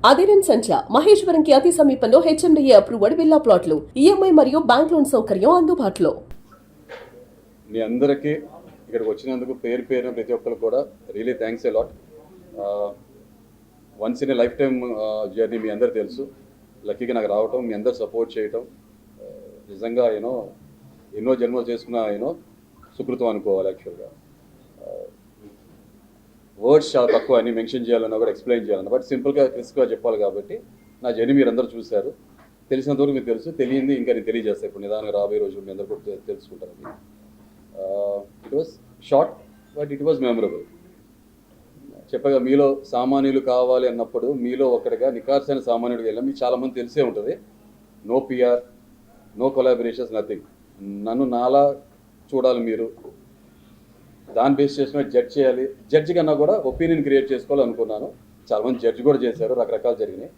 అదిరెన్ సంచ మహేశ్వరంకి అతి సమీపంలో HMDA approved villa ప్లాట్లు ఈఎంఐ మరియు బ్యాంక్ లోన్ సౌకర్యం అందుబాటులో. మీ అందరికీ ఇక్కడికి వచ్చినందుకు పేరు ప్రతి ఒక్కరు కూడా really thanks a lot. Once in a life time journey మీ అందరు తెలుసు. లక్కీగా నాకు రావటం, మీ అందరు సపోర్ట్ చేయటం నిజంగా ఎన్నో జన్మలు చేసుకున్న సుకృతం అనుకోవాలి. యాక్చువల్గా వర్డ్స్ చాలా తక్కువ అని మెన్షన్ చేయాలన్నా కూడా ఎక్స్ప్లెయిన్ చేయాలన్నా, బట్ సింపుల్గా క్రిస్ప్గా చెప్పాలి కాబట్టి నా జర్నీ మీరు అందరూ చూశారు. తెలిసినంతవరకు మీకు తెలుసు, తెలియంది ఇంకా నేను తెలియజేస్తాను. ఇప్పుడు నిదానంగా రాబోయే రోజులు మీ అందరూ కూడా తెలుసుకుంటారని. It was short but it was memorable. చెప్పగా మీలో సామాన్యులు కావాలి అన్నప్పుడు మీలో ఒకటిగా నికార్సైన సామాన్యుడికి వెళ్ళాం. మీకు చాలామంది తెలిసే ఉంటుంది. No PR, no collaborations, nothing. నన్ను నాలా చూడాలి మీరు, దాన్ని బేస్ చేసుకుని జడ్జ్ చేయాలి. జడ్జి కన్నా కూడా ఒపీనియన్ క్రియేట్ చేసుకోవాలనుకున్నాను. చాలామంది జడ్జి కూడా చేశారు, రకరకాలు జరిగినాయి.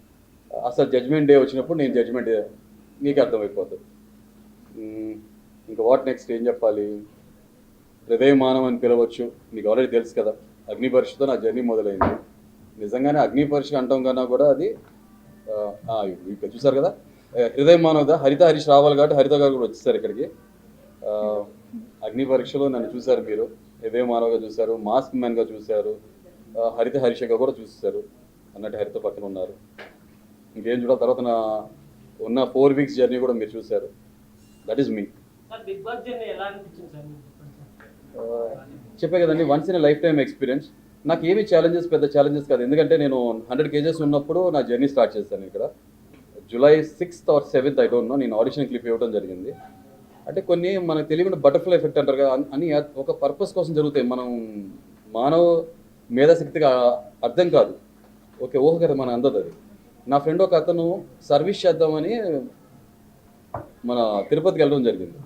అసలు జడ్జ్మెంట్ డే వచ్చినప్పుడు నేను జడ్జ్మెంట్ మీకు అర్థమైపోతుంది. ఇంకా వాట్ నెక్స్ట్ ఏం చెప్పాలి? హృదయమానం అని పిలవచ్చు, మీకు ఆల్రెడీ తెలుసు కదా. అగ్ని పరీక్షతో నా జర్నీ మొదలైంది. నిజంగానే అగ్ని పరీక్ష అంటాం కన్నా కూడా అది ఇక్కడ చూసారు కదా, హృదయమానం కదా. హరిత హరీష్ రావాలి కాబట్టి హరిత గారు కూడా వచ్చేసారు ఇక్కడికి. అగ్ని పరీక్షలో నన్ను చూశారు మీరు, హృదయమానవగా చూశారు, మాస్క్ మ్యాన్గా చూశారు, హరిత హరీష్గా కూడా చూశారు. అన్నట్టు హరిత పక్కన ఉన్నారు. ఇంకేం చూడాలి? తర్వాత నా ఉన్న 4 weeks జర్నీ కూడా మీరు చూశారు. దట్ ఈస్ మీ. చెప్పే కదండి, once in life time experience. నాకు ఏమి పెద్ద ఛాలెంజెస్ కాదు. ఎందుకంటే నేను 100 kgs ఉన్నప్పుడు నా జర్నీ స్టార్ట్ చేశాను ఇక్కడ. July 6th or 7th I don't know, నేను ఆడిషన్ క్లిప్ ఇవ్వడం జరిగింది. అంటే కొన్ని మనకు తెలియకుండా బటర్ఫ్లై ఎఫెక్ట్ అంటారు కదా, అని ఒక పర్పస్ కోసం జరుగుతాయి. మనం మానవ మేధాశక్తిగా అర్థం కాదు, ఓకే ఊహ కదా మన అందదు అది. నా ఫ్రెండ్ ఒక అతను సర్వీస్ చేద్దామని మన తిరుపతికి వెళ్ళడం జరిగింది.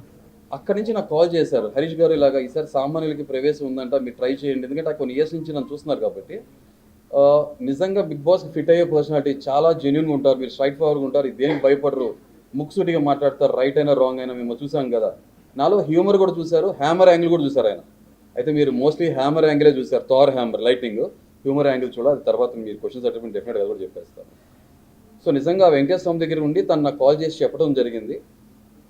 అక్కడి నుంచి నాకు కాల్ చేశారు, హరీష్ గారు ఇలాగా ఈసారి సామాన్యులకి ప్రవేశం ఉందంట, మీరు ట్రై చేయండి. ఎందుకంటే కొన్ని ఇయర్స్ నుంచి నన్ను చూస్తున్నారు కాబట్టి. నిజంగా బిగ్ బాస్కి ఫిట్ అయ్యే పర్సనాలిటీ, చాలా జెన్యున్గా ఉంటారు, మీరు స్ట్రైట్ ఫార్వర్డ్గా ఉంటారు, దేనికి భయపడరు, ముక్సుటిగా మాట్లాడతారు, రైట్ అయినా రాంగ్ అయినా. మేము చూసాం కదా. నాలో హ్యూమర్ కూడా చూశారు, హ్యామర్ యాంగిల్ కూడా చూశారు ఆయన. అయితే మీరు మోస్ట్లీ హ్యామర్ యాంగిలే చూశారు, Thar hammer lighting. Humour angle చూడాలి, తర్వాత మీరు క్వశ్చన్స్ అడిగిన డెఫినెట్గా కూడా చెప్పేస్తారు. సో నిజంగా వెంకటేశ్వర స్వామి దగ్గర ఉండి తను నాకు కాల్ చేసి చెప్పడం జరిగింది.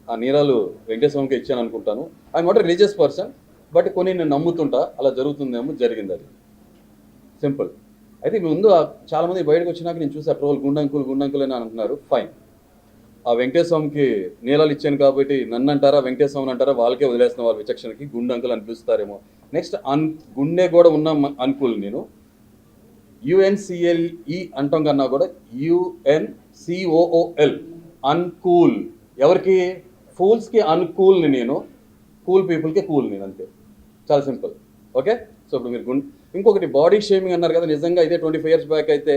ఆ నీరాలు వెంకటేశ్వర స్వామికి ఇచ్చాను అనుకుంటాను. I'm not religious person, but కొన్ని నేను నమ్ముతుంటా, అలా జరుగుతుందేమో, జరిగింది అది. సింపుల్. అయితే ముందు చాలామంది బయటకు వచ్చినాక నేను చూసా ట్రోల్, గుండంకుల్ అని అంటున్నారు. ఫైన్, ఆ వెంకటేశ్వర స్వామికి నీలాలు ఇచ్చాను కాబట్టి నన్ను అంటారా, వెంకటేశ్వర స్వామిని అంటారా, వాళ్ళకే వదిలేస్తున్న వాళ్ళ విచక్షణకి గుండంకుల్ అని పిలుస్తారేమో. నెక్స్ట్ గుండె కూడా ఉన్న అంకుల్ నేను. UNCLE అంటాం కన్నా కూడా UNCOOL, అన్కూల్. ఎవరికి? ఫూల్స్కి అన్కూల్ని నేను, కూల్ పీపుల్కి కూల్ నేను, అంతే. చాలా సింపుల్. ఓకే. సో ఇప్పుడు మీరు ఇంకొకటి బాడీ షేమింగ్ అన్నారు కదా. నిజంగా ఇదే 25 years బ్యాక్ అయితే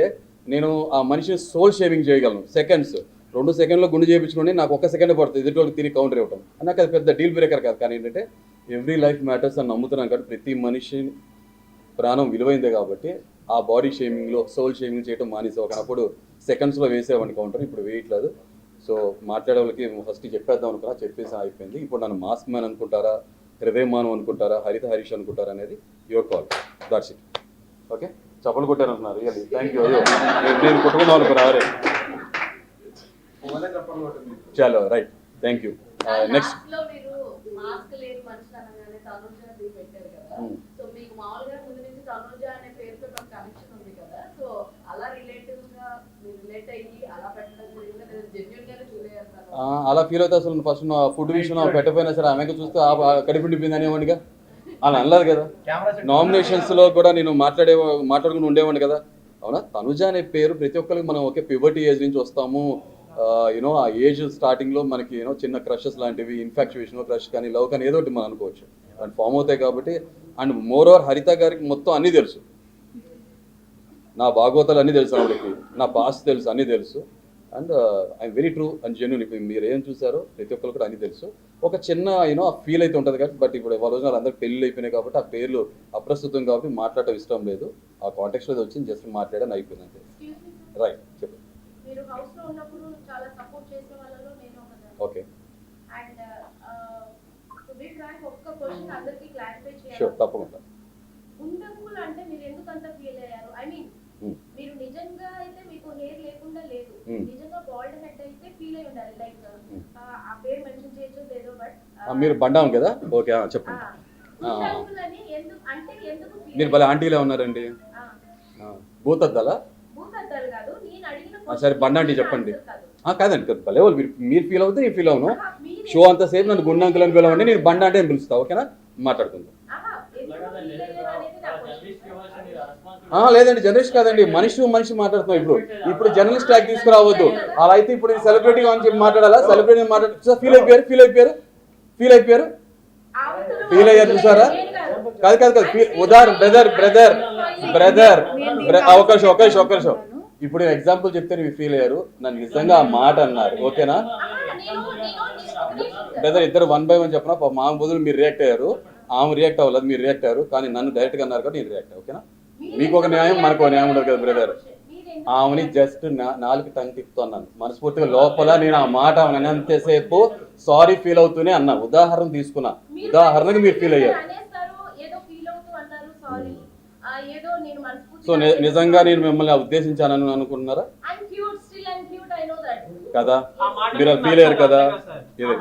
నేను ఆ మనిషిని సోల్ షేమింగ్ చేయగలను. సెకండ్స్, 2 seconds గుండు చేయించుకోండి, నాకు 1 second పడుతుంది ఎదుటి తిరిగి కౌంటర్ ఇవ్వటం. నాకు అది పెద్ద డీల్ బ్రేకర్ కాదు. కానీ ఏంటంటే ఎవ్రీ లైఫ్ మ్యాటర్స్ అని నమ్ముతున్నాను కాబట్టి, ప్రతి మనిషి ప్రాణం విలువైందే కాబట్టి ఆ బాడీ షేమింగ్లో సోల్ షేమింగ్ చేయడం మానేసి ఒకనప్పుడు సెకండ్స్లో వేసేవాడిని కౌంటర్, ఇప్పుడు వేయట్లేదు. సో మాట్లాడే వాళ్ళకి ఫస్ట్ చెప్పేద్దాం అనుకున్నా, చెప్పేసి అయిపోయింది. ఇప్పుడు నన్ను మాస్క్ మ్యాన్ అనుకుంటారా, హృదయమానం అనుకుంటారా, హరిత హరీష్ అనుకుంటారా అనేది your call. That's it. Okay. చప్పలు కొట్టారంటున్నారు, రియల్లీ థ్యాంక్ యూ. నేను కొట్టుకున్నాను అనుకున్నారే. చలో రైట్, థ్యాంక్ యూ. నెక్స్ట్ అలా ఫీల్ అవుతా. అసలు ఫస్ట్ నా ఫుడ్ విషయం పెట్టపోయినా సరే ఆమెకు చూస్తే కడిపిండిపోయింది అనేవాడిగా అలా అనలేదు కదా. నామినేషన్స్లో కూడా నేను మాట్లాడుకుని ఉండేవాడిని కదా. అవునా, తనుజ అనే పేరు ప్రతి ఒక్కరికి, మనం ఒకే ప్యూబర్టీ ఏజ్ నుంచి వస్తాము. ఆ ఏజ్ స్టార్టింగ్లో మనకి చిన్న క్రషెస్ లాంటివి, ఇన్ఫాక్చుయేషన్, క్రష్ కానీ, లవ్ కానీ ఏదో ఒకటి మనం అనుకోవచ్చు, అండ్ ఫామ్ అవుతాయి కాబట్టి. అండ్ మోర్ ఓవర్ హరిత గారికి మొత్తం అన్నీ తెలుసు, నా భాగవతాలు అన్నీ తెలుసు, ఆవిడకి నా పాస్ట్ తెలుసు, అన్నీ తెలుసు. And I'm very true and genuine. ఇప్పుడు మీరు ఏం చూసారో ప్రతి ఒక్కరు కూడా అన్నీ తెలుసు. ఒక చిన్న ఆ ఫీల్ అయితే ఉంటుంది కాబట్టి. బట్ ఇప్పుడు వాళ్ళ రోజున అందరికి పెళ్ళిళ్ళు అయిపోయినాయి కాబట్టి ఆ పేర్లు అప్రస్తుతం కాబట్టి మాట్లాడటం ఇష్టం లేదు. ఆ కాంటెక్స్లో వచ్చింది, జస్ట్ మాట్లాడని అయిపోయింది అంతే. రైట్, చెప్పు. ఓకే, షూర్, తప్పకుండా. గుండె అంటే మీరు ఎందుకు అంత ఫీల్ అయ్యారు? ఐ మీన్ మీరు నిజంగా అయితే మీకు హెయిర్ నిజంగా బాల్డ్ హెడ్ అయితే ఫీల్ అయి ఉండాలి లైక్ ఆ పేరు మెన్షన్ చేయొచ్చు లేదో బట్ మీరు బండాం కదా ఓకే చెప్పండి అని ఎందుకు అంటే ఎందుకు మీరు భలే ఆంటీలే ఉన్నారండి భూతద్దాలా భూతద్దాలు కాదు నేను అడిగిన సరే బండ ఆంటీ చెప్పండి కాదండి భలే వాళ్ళు మీరు ఫీల్ అవుతే నేను ఫీల్ అవును షో అంతసేపు నన్ను గుండె అంకుల్ అని పిలవండి నేను బండ అంటే పిలుస్తా ఓకేనా మాట్లాడుకుందాం లేదండి జర్నలిస్ట్ కాదండి మనిషి మాట్లాడుతున్నాం ఇప్పుడు జర్నలిస్ట్ ట్యాగ్ తీసుకురావద్దు అలా అయితే ఇప్పుడు సెలబ్రిటీ అని చెప్పి మాట్లాడాలా సెలబ్రిటీ మాట్లాడు ఫీల్ అయిపోయారు చూసారా కాదు ఉదాహరణ బ్రదర్ అవకాశం ఇప్పుడు నేను ఎగ్జాంపుల్ చెప్తే మీరు ఫీల్ అయ్యారు నన్ను నిజంగా ఆ మాట అన్నారు ఓకేనా బ్రదర్ ఇద్దరు 1 by 1 చెప్పిన మా బదులు మీరు రియాక్ట్ అయ్యారు ఆమె రియాక్ట్ అవ్వలేదు మీరు రియాక్ట్ అయ్యారు కానీ నన్ను డైరెక్ట్ గా అన్నారు కాబట్టి నేను రియాక్ట్ ఓకేనా మీకు ఒక న్యాయం మనకు న్యాయం ఉండదు కదా బ్రదర్ ఆమెని జస్ట్ 4 టంగ్ తిప్పుతున్నాను మనస్ఫూర్తిగా లోపల నేను ఆ మాట ఆమె అంతసేపు సారీ ఫీల్ అవుతూనే అన్నా ఉదాహరణ తీసుకున్నా ఉదాహరణకు మీరు ఫీల్ అయ్యారు సో నిజంగా నేను మిమ్మల్ని ఉద్దేశించానని అనుకుంటున్నారా కదా మీరు ఫీల్ అయ్యారు కదా ఇది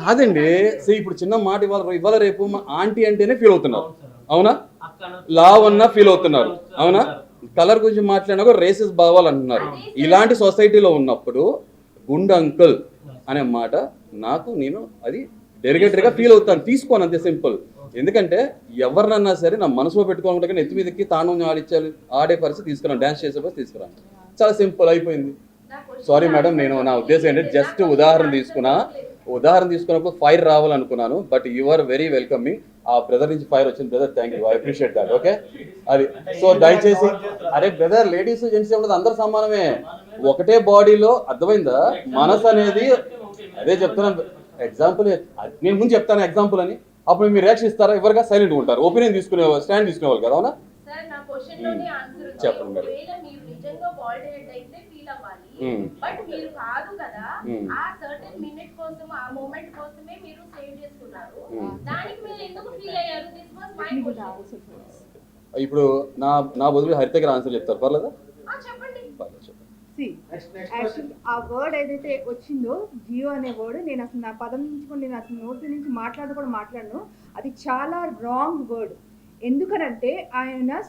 కాదండి సో ఇప్పుడు చిన్న మాట ఇవాళ రేపు మా ఆంటీ అంటేనే ఫీల్ అవుతున్నారు అవునా లావ్ అన్నా ఫీల్ అవుతున్నారు అవునా కలర్ గురించి మాట్లాడినా కూడా రేసెస్ భావాలు అంటున్నారు ఇలాంటి సొసైటీలో ఉన్నప్పుడు గుండు అంకుల్ అనే మాట నేను అది డెరిగేటరీగా ఫీల్ అవుతాను తీసుకోను అంతే సింపుల్ ఎందుకంటే ఎవరినన్నా సరే నా మనసులో పెట్టుకోవాలంటే నెత్తి మీదకి తాను ఆడే పరిస్థితి తీసుకురాను డ్యాన్స్ చేసే పరిస్థితి తీసుకురాను చాలా సింపుల్ అయిపోయింది సారీ మేడం నేను నా ఉద్దేశం ఏంటంటే జస్ట్ ఉదాహరణ తీసుకున్నప్పుడు ఫైర్ రావాలనుకున్నాను but you are very welcoming ఆ బ్రదర్ నుంచి ఫైర్ వచ్చింది brother thank you I appreciate that okay అది సో దయచేసి అరే బ్రదర్ లేడీస్ జెంట్స్ ఉండదు అందరు సమానమే ఒకటే బాడీలో అర్థమైందా మనసు అనేది అదే చెప్తున్నాను ఎగ్జాంపుల్ నేను ముందు చెప్తాను ఎగ్జాంపుల్ అని అప్పుడు మీరు రియాక్షన్ ఇస్తారా ఎవరిగా సైలెంట్ ఉంటారు ఒపీనియన్ స్టాండ్ తీసుకునేవాళ్ళు కదా అవునా చెప్పండి బట్ మీరు కాదు కదా ఆ సర్టెన్ మినిట్ కోసం ఆ మూమెంట్ కోసమే మీరు సేవ్ చేసుకున్నారు దానికి మీరు ఎందుకు ఫీల్ అయ్యారు దిస్ వాస్ మై క్వశ్చన్ ఇప్పుడు నా బదులు హరిత గారు ఆన్సర్ చెప్తారు పర్లేదా చెప్పండి ఆ వర్డ్ ఏదైతే వచ్చిందో జియో అనే వర్డ్ నేను అసలు నా పదం నుంచి నేను అసలు నోటి నుంచి మాట్లాడను అది చాలా రాంగ్ వర్డ్ ఎందుకనంటే ఆయన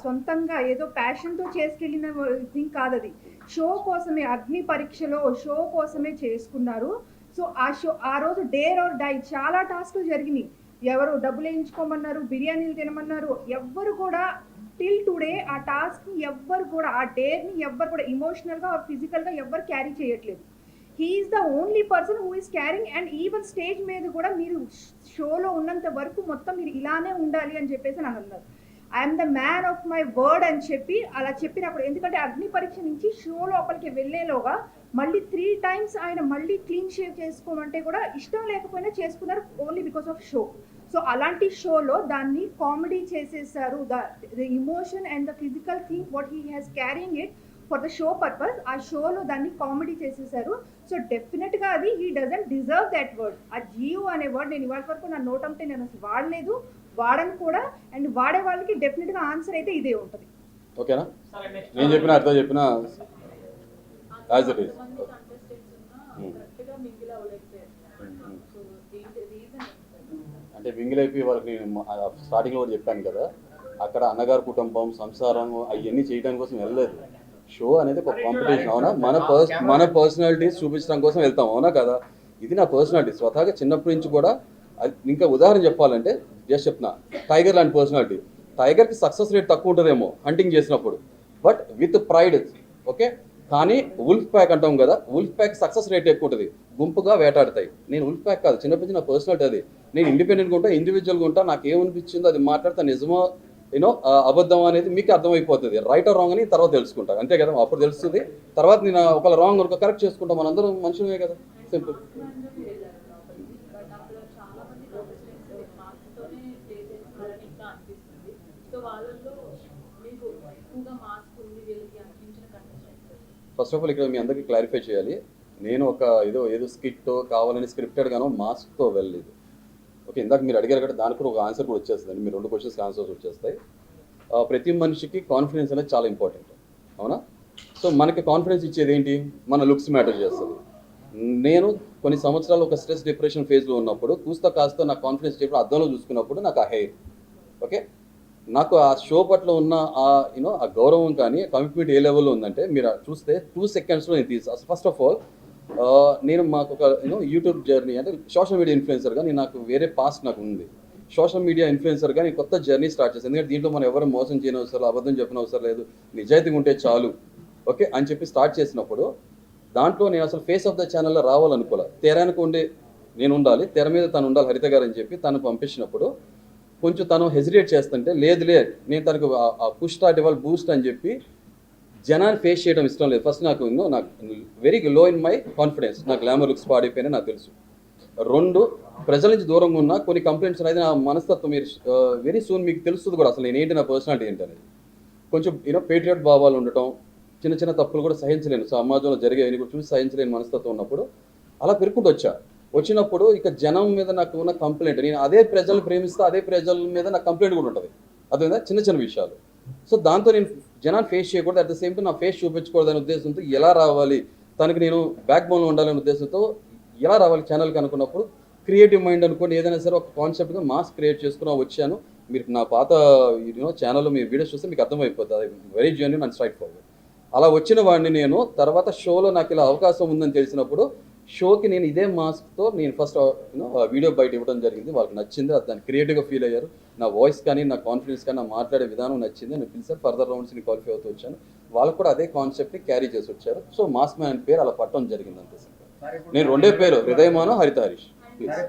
సొంతంగా ఏదో ప్యాషన్తో చేసుకెళ్ళిన థింగ్ కాదు అది షో కోసమే అగ్ని పరీక్షలో షో కోసమే చేసుకున్నారు సో ఆ రోజు డేర్ ఆర్ డై చాలా టాస్క్లు జరిగినాయి ఎవరు డబ్బులు వేయించుకోమన్నారు బిర్యానీలు తినమన్నారు ఎవ్వరు కూడా టిల్ టుడే ఆ టాస్క్ని ఎవ్వరు కూడా ఆ డేర్ని ఎవ్వరు కూడా ఇమోషనల్గా ఫిజికల్గా ఎవ్వరు క్యారీ చేయట్లేదు he is the only person who is carrying and even stage మీద కూడా మీరు షోలో ఉన్నంత వరకు మొత్తం మీరు ఇలానే ఉండాలి అని చెప్పేసి నాకు అన్నారు I'm the man of my word అని చెప్పి అలా చెప్పినప్పుడు ఎందుకంటే అగ్ని పరీక్ష నుంచి షో లోపలికి వెళ్ళేలోగా మళ్ళీ 3 times ఆయన మళ్ళీ క్లీన్ షేవ్ చేసుకోమంటే కూడా ఇష్టం లేకపోయినా చేసుకున్నారు only because of show so అలాంటి షోలో దాన్ని కామెడీ చేసేసారు the emotion and the physical thing what he has carrying it for the show purpose ఆ షోలో దాన్ని కామెడీ చేసేసారు సో డెఫినెట్గా అది he doesn't deserve that word ఆ జియో అనే వర్డ్ నేను ఇవాళ వరకు నా నోటంటే నేను అసలు వాడలేదు వాడను కూడా అండ్ వాడే వాళ్ళకి డెఫినెట్గా ఆన్సర్ అయితే ఇదే ఉంటుంది ఓకేనా నేను చెప్పిన అర్థం చెప్పిన యాజ్ ఇట్ ఈస్ అంటే మింగిల్ అయిపోయి వాళ్ళకి నేను స్టార్టింగ్లో కూడా చెప్పాను కదా అక్కడ అన్నగారు కుటుంబం సంసారం అవన్నీ చేయడానికి కోసం వెళ్ళలేదు షో అనేది ఒక కాంపిటీషన్ అవునా మన పర్సనాలిటీస్ చూపించడం కోసం వెళ్తాం అవునా కదా ఇది నా పర్సనాలిటీ స్వతహాగా చిన్నప్పటి నుంచి కూడా ఇంకా ఉదాహరణ చెప్పాలంటే జస్ట్ చెప్తున్నా టైగర్ లాంటి పర్సనాలిటీ టైగర్కి సక్సెస్ రేట్ తక్కువ ఉంటుందేమో హంటింగ్ చేసినప్పుడు బట్ విత్ ప్రైడ్ ఓకే కానీ ఉల్ఫ్ ప్యాక్ అంటాం కదా ఉల్ఫ్ ప్యాక్ సక్సెస్ రేట్ ఎక్కువ ఉంటుంది గుంపుగా వేటాడతాయి నేను ఉల్ఫ్ ప్యాక్ కాదు చిన్నప్పటి నుంచి నా పర్సనాలిటీ అది నేను ఇండిపెండెంట్గా ఉంటా ఇండివిజువల్గా ఉంటా నాకు ఏమనిపించిందో అది మాట్లాడితే నిజమో యూనో అబద్ధం అనేది మీకు అర్థమైపోతుంది రైట్ ఆర్ రాంగ్ అని తర్వాత తెలుసుకుంటాను అంతే కదా అప్పుడు తెలుస్తుంది తర్వాత నేను ఒకవేళ రాంగ్ ఒక కరెక్ట్ చేసుకుంటాం మనందరం మనుషులమే కదా సింపుల్ ఫస్ట్ ఆఫ్ ఆల్ ఇక్కడ మీ అందరికీ క్లారిఫై చేయాలి నేను ఒక ఏదో స్కిట్ కావాలని స్క్రిప్టెడ్ గానో మాస్క్తో వెళ్ళలేదు ఓకే ఇందాక మీరు అడిగారు కదా దానికి కూడా ఒక ఆన్సర్ కూడా వచ్చేస్తుంది మీరు 2 క్వశ్చన్స్కి ఆన్సర్స్ వచ్చేస్తాయి ప్రతి మనిషికి కాన్ఫిడెన్స్ అనేది చాలా ఇంపార్టెంట్ అవునా సో మనకి కాన్ఫిడెన్స్ ఇచ్చేది ఏంటి, మన లుక్స్ మ్యాటర్ చేస్తుంది. నేను కొన్ని సంవత్సరాలు ఒక స్ట్రెస్ డిప్రెషన్ ఫేజ్లో ఉన్నప్పుడు కాస్త నాకు కాన్ఫిడెన్స్ చెప్పిన అద్దంలో చూసుకున్నప్పుడు నాకు ఆ హెయిర్ ఓకే, నాకు ఆ షో పట్ల ఉన్న ఆ గౌరవం కానీ కమిట్మెంట్ ఏ లెవెల్లో ఉందంటే మీరు చూస్తే 2 సెకండ్స్లో నేను తీసి ఫస్ట్ ఆఫ్ ఆల్ నేను మాకు ఒక యూట్యూబ్ జర్నీ అంటే సోషల్ మీడియా ఇన్ఫ్లుయెన్సర్గా నాకు వేరే పాస్ట్ నాకు ఉంది. సోషల్ మీడియా ఇన్ఫ్లుయెన్సర్గా నేను కొత్త జర్నీ స్టార్ట్ చేశాను. ఎందుకంటే దీంట్లో మనం ఎవరు మోసం చేయని అవసరం, అబద్ధం చెప్పిన అవసరం లేదు, నిజాయితీగా ఉంటే చాలు ఓకే అని చెప్పి స్టార్ట్ చేసినప్పుడు దాంట్లో నేను అసలు ఫేస్ ఆఫ్ ద ఛానల్లో రావాలనుకోలే. తెరానికి ఉండే నేను ఉండాలి, తెర మీద తను ఉండాలి హరిత గారు అని చెప్పి తను పంపించినప్పుడు కొంచెం తను హెసిటేట్ చేస్తుంటే లేదు నేను తనకు ఆ పుష్ స్టార్ట్ ఇవ్వాలి బూస్ట్ అని చెప్పి జనాన్ని ఫేస్ చేయడం ఇష్టం లేదు. ఫస్ట్ నాకు very low in my confidence, నా గ్లామర్ లుక్స్ పాడైపోయినా నాకు తెలుసు. 2 ప్రజల నుంచి దూరంగా ఉన్న కొన్ని కంప్లైంట్స్ అనేది నా మనస్తత్వం మీరు వెరీ సూన్ మీకు తెలుస్తుంది కూడా అసలు నేనేంటి, నా పర్సనాలిటీ ఏంటి అనేది. కొంచెం పేట్రియట్ భావాలు ఉండటం, చిన్న చిన్న తప్పులు కూడా సహించలేను, సమాజంలో జరిగేవి కూడా చూసి సహించలేని మనస్తత్వం ఉన్నప్పుడు అలా పెరుక్కుంటూ వచ్చినప్పుడు ఇక జనం మీద నాకు ఉన్న కంప్లైంట్, నేను అదే ప్రజలు ప్రేమిస్తే అదే ప్రజల మీద నాకు కంప్లైంట్ కూడా ఉంటుంది. అదేవిధంగా చిన్న చిన్న విషయాలు. సో దాంతో నేను జనాన్ని ఫేస్ చేయకూడదు, అట్ ద సేమ్ టైం నా ఫేస్ చూపించకూడదు అనే ఉద్దేశంతో ఎలా రావాలి, తనకి నేను బ్యాక్ బోన్లో ఉండాలనే ఉద్దేశంతో ఎలా రావాలి ఛానల్కి అనుకున్నప్పుడు క్రియేటివ్ మైండ్ అనుకోండి, ఏదైనా సరే ఒక కాన్సెప్ట్గా మాస్ క్రియేట్ చేసుకుని వచ్చాను. మీరు నా పాత ఛానల్లో మీరు వీడియోస్ చూస్తే మీకు అర్థమైపోతుంది, very genuine and straight forward. అలా వచ్చిన వాడిని నేను తర్వాత షోలో నాకు ఇలా అవకాశం ఉందని తెలిసినప్పుడు షోకి నేను ఇదే మాస్క్తో నేను ఫస్ట్ వీడియో బయట ఇవ్వడం జరిగింది. వాళ్ళకి నచ్చింది, దాన్ని క్రియేటివ్గా ఫీల్ అయ్యారు. నా వాయిస్ కానీ నా కాన్ఫిడెన్స్ కానీ నా మాట్లాడే విధానం నచ్చింది. నేను పిలిచారు, ఫర్దర్ రౌండ్స్ని క్వాలిఫై అవుతూ వచ్చాను. వాళ్ళకు కూడా అదే కాన్సెప్ట్ని క్యారీ చేసి వచ్చారు. సో మాస్ మ్యాన్ పేరు అలా పట్టడం జరిగింది అంతే సార్. నేను 2 పేరు హృదయమాను, హరిత హరీష్. ప్లీజ్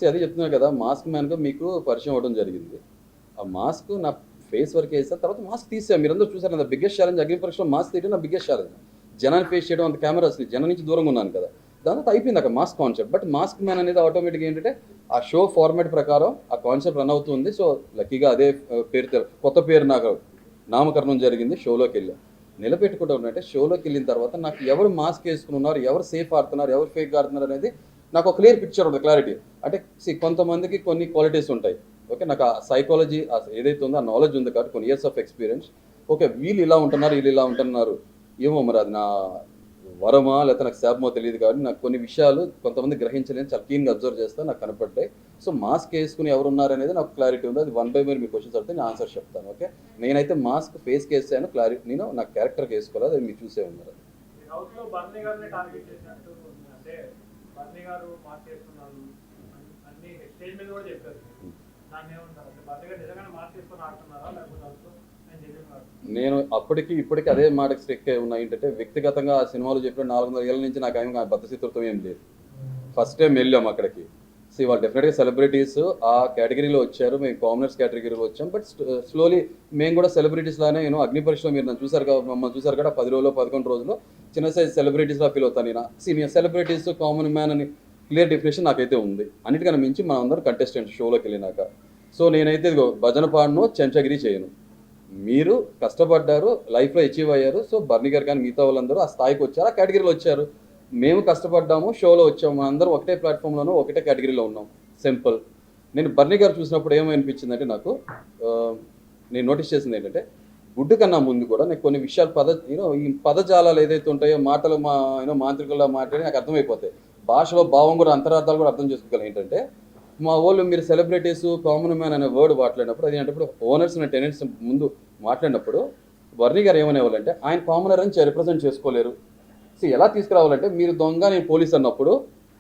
అది చెప్తున్నారు కదా, మాస్క్ మ్యాన్గా మీకు పరిచయం అవ్వడం జరిగింది. ఆ మాస్క్ నా ఫేస్ వరకు వేసిన తర్వాత మాస్క్ తీసాను. మీరందరూ చూసారు కదా, బిగ్గెస్ట్ ఛాలెంజ్ అగ్ని పరీక్షలో మాస్క్ తీయడం నా బిగ్గెస్ట్ ఛాలెంజ్. జనాన్ని ఫేస్ చేయడం, అంత కెమెరాస్ జనం నుంచి దూరంగా ఉన్నాను కదా, దాని తర్వాత అయిపోయింది అక్కడ mask concept. But mask man అనేది ఆటోమేటిక్గా ఏంటంటే ఆ షో ఫార్మాట్ ప్రకారం ఆ కాన్సెప్ట్ రన్ అవుతుంది. సో లక్కీగా అదే పేరు కొత్త పేరు నాకు నామకరణం జరిగింది. షోలోకి వెళ్ళాను, నిలబెట్టుకుంటూ ఉన్నట్టే షోలోకి వెళ్ళిన తర్వాత నాకు ఎవరు మాస్క్ వేసుకుని ఉన్నారు, ఎవరు సేఫ్ ఆడుతున్నారు, ఎవరు ఫేక్ ఆడుతున్నారు అనేది నాకు ఒక క్లియర్ పిక్చర్ ఉంటుంది, క్లారిటీ. అంటే కొంతమందికి కొన్ని క్వాలిటీస్ ఉంటాయి ఓకే, నాకు ఆ సైకాలజీ ఏదైతే ఉందో ఆ నాలెడ్జ్ ఉంది కాబట్టి కొన్ని ఇయర్స్ ఆఫ్ ఎక్స్పీరియన్స్. ఓకే వీళ్ళు ఇలా ఉంటున్నారు, వీళ్ళు ఇలా ఉంటున్నారు, ఏమో మరి అది నా వరమా లేకపోతే నాకు శాపమో తెలియదు కాబట్టి నాకు కొన్ని విషయాలు కొంతమంది గ్రహించలేని చాలా క్లీన్గా అబ్జర్వ్ చేస్తే నాకు కనపడ్డాయి. సో మాస్క్ వేసుకుని ఎవరు ఉన్నారు అనేది నాకు క్లారిటీ ఉంది. అది 1 బై 1 మీ క్వశ్చన్స్ అడితే నేను ఆన్సర్ చెప్తాను. ఓకే నేనైతే మాస్క్ ఫేస్కి వేసాను, క్లారిటీ నేను నా క్యారెక్టర్కి వేసుకోలేదు, అది మీరు చూసే ఉన్నారు. నేను అప్పటికి ఇప్పటికీ అదే మాటకి స్ట్రిక్ ఉన్నా. ఏంటంటే వ్యక్తిగతంగా ఆ సినిమాలో చెప్పిన 400 ఏళ్ళ నుంచి నాకు ఏమి బద్ధశత్రుత్వం ఏం లేదు. ఫస్ట్ టైం వెళ్ళాం అక్కడికి. సో వాళ్ళు డెఫినెట్గా సెలబ్రిటీస్ ఆ కేటగిరీలో వచ్చారు, మేము కామనర్స్ కేటగిరీలో వచ్చాం. బట్ స్లోలీ మేము కూడా సెలబ్రిటీస్ లానే అగ్ని పరీక్షలో మీరు నన్ను చూసారు కదా, మమ్మల్ని చూసారు కదా 10 రోజులు 11 రోజులు చిన్న సైజ్ సెలబ్రిటీస్లా ఫీల్ అవుతాను నేను. సీనియర్ సెలబ్రిటీస్ కామన్ మ్యాన్ అని క్లియర్ డెఫినేషన్ నాకైతే ఉంది. అన్నిటికన్నా మించి మనం అందరం కంటెస్టెంట్ షోలోకి వెళ్ళినాక. సో నేనైతే భజన పాడను, చెంచగిరి చేయను. మీరు కష్టపడ్డారు, లైఫ్లో అచీవ్ అయ్యారు. సో బర్నీ గారు కానీ మిగతా వాళ్ళందరూ ఆ స్థాయికి వచ్చారు, ఆ కేటగిరీలో వచ్చారు. మేము కష్టపడ్డాము, షోలో వచ్చాము, అందరం ఒకటే ప్లాట్ఫామ్లోనూ ఒకటే కేటగిరీలో ఉన్నాం. సింపుల్. నేను బర్నీ గారు చూసినప్పుడు ఏమనిపించిందంటే నాకు నేను నోటీస్ చేసింది ఏంటంటే గుడ్డు కన్నా ముందు కూడా నాకు కొన్ని విషయాలు ఈ పదజాలాలు ఏదైతే ఉంటాయో మాటలు మాంత్రికుల్లో మాట్లాడి నాకు అర్థమైపోతాయి. భాషలో భావం కూడా అంతరార్థాలు కూడా అర్థం చేసుకోగలం. ఏంటంటే మా వాళ్ళు మీరు సెలబ్రిటీస్ కామన్ మ్యాన్ అనే వర్డ్ మాట్లాడినప్పుడు అది అంటే ఓనర్స్ అనే టెనెంట్స్ ముందు మాట్లాడినప్పుడు బర్నీ గారు ఏమనేవాళ్ళంటే ఆయన కామనర్ అని రిప్రజెంట్ చేసుకోలేరు. సో ఎలా తీసుకురావాలంటే మీరు దొంగ నేను పోలీస్ అన్నప్పుడు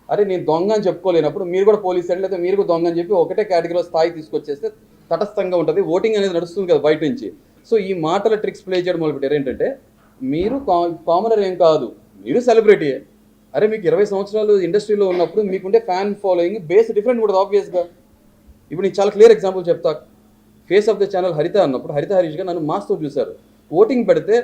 అరే నేను దొంగ అని చెప్పుకోలేనప్పుడు మీరు కూడా పోలీస్ అంటే లేదా మీరు కూడా దొంగ అని చెప్పి ఒకటే కేటగిరీలో స్థాయి తీసుకొచ్చేస్తే తటస్థంగా ఉంటుంది. ఓటింగ్ అనేది నడుస్తుంది కదా బయట నుంచి. సో ఈ మాటల ట్రిక్స్ ప్లే చేయడం మొదలుపెట్టారు. ఏంటంటే మీరు కామనర్ ఏం కాదు, మీరు సెలబ్రిటీయే. అరే మీకు 20 సంవత్సరాలు ఇండస్ట్రీలో ఉన్నప్పుడు మీకుంటే ఫ్యాన్ ఫాలోయింగ్ బేస్ డిఫరెంట్ కూడా ఆబ్వియస్గా. ఇప్పుడు నేను చాలా క్లియర్ ఎగ్జాంపుల్ చెప్తా. ఫేస్ ఆఫ్ ద ఛానల్ హరిత అన్నప్పుడు హరిత హరీష్గా నన్ను మాస్తో చూశారు. ఓటింగ్ పెడితే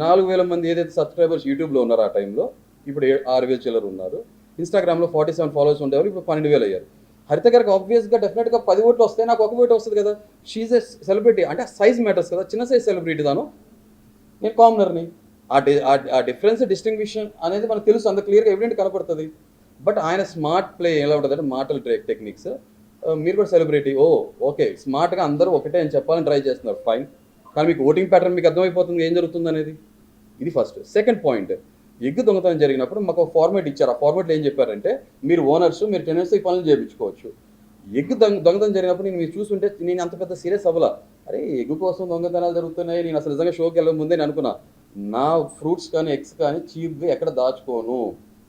4,000 మంది ఏదైతే సబ్స్క్రైబర్స్ యూట్యూబ్లో ఉన్నారో ఆ టైంలో ఇప్పుడు 6,000 చిల్లర ఉన్నారు. ఇన్స్టాగ్రామ్లో 47 ఫాలోవర్స్ ఉండేవారు, ఇప్పుడు 12,000 అయ్యారు. హరిత గారికి ఆబ్వియస్గా డెఫినెట్గా 10 ఓట్లు వస్తాయి, నాకు 1 ఓటు వస్తుంది కదా. షీజ్ ఎ సెలబ్రిటీ అంటే సైజ్ మ్యాటర్స్ కదా. చిన్న సైజ్ సెలబ్రిటీ దాను, నేను కామనర్ని. ఆ డిఫరెన్స్ డిస్టింగ్విషన్ అనేది మనకు తెలుసు, అంత క్లియర్గా ఎవిడెంట్ కనపడుతుంది. బట్ ఆయన స్మార్ట్ ప్లే ఎలా ఉంటుందంటే మాటలు టెక్నిక్స్, మీరు కూడా సెలబ్రిటీ ఓకే స్మార్ట్గా అందరూ ఒకటే అని చెప్పాలని ట్రై చేస్తున్నారు, ఫైన్. కానీ మీకు ఓటింగ్ ప్యాటర్న్ మీకు అర్థమైపోతుంది ఏం జరుగుతుంది అనేది. ఇది ఫస్ట్. సెకండ్ పాయింట్, ఎగ్గు దొంగతనం జరిగినప్పుడు మాకు ఒక ఫార్మేట్ ఇచ్చారు. ఆ ఫార్మేట్లో ఏం చెప్పారంటే మీరు ఓనర్స్, మీరు టెనెన్సీ పనులు చేయించుకోవచ్చు. ఎగ్గు దొంగతనం జరిగినప్పుడు నేను మీరు చూస్తుంటే నేను అంత పెద్ద సీరియస్ అవ్వలా. అరే ఎగ్గు కోసం దొంగతనాలు జరుగుతున్నాయి, నేను అసలు నిజంగా షోకి వెళ్ళక ముందే నేను అనుకున్నా నా ఫ్రూట్స్ కానీ ఎగ్స్ కానీ చీప్గా ఎక్కడ దాచుకోను,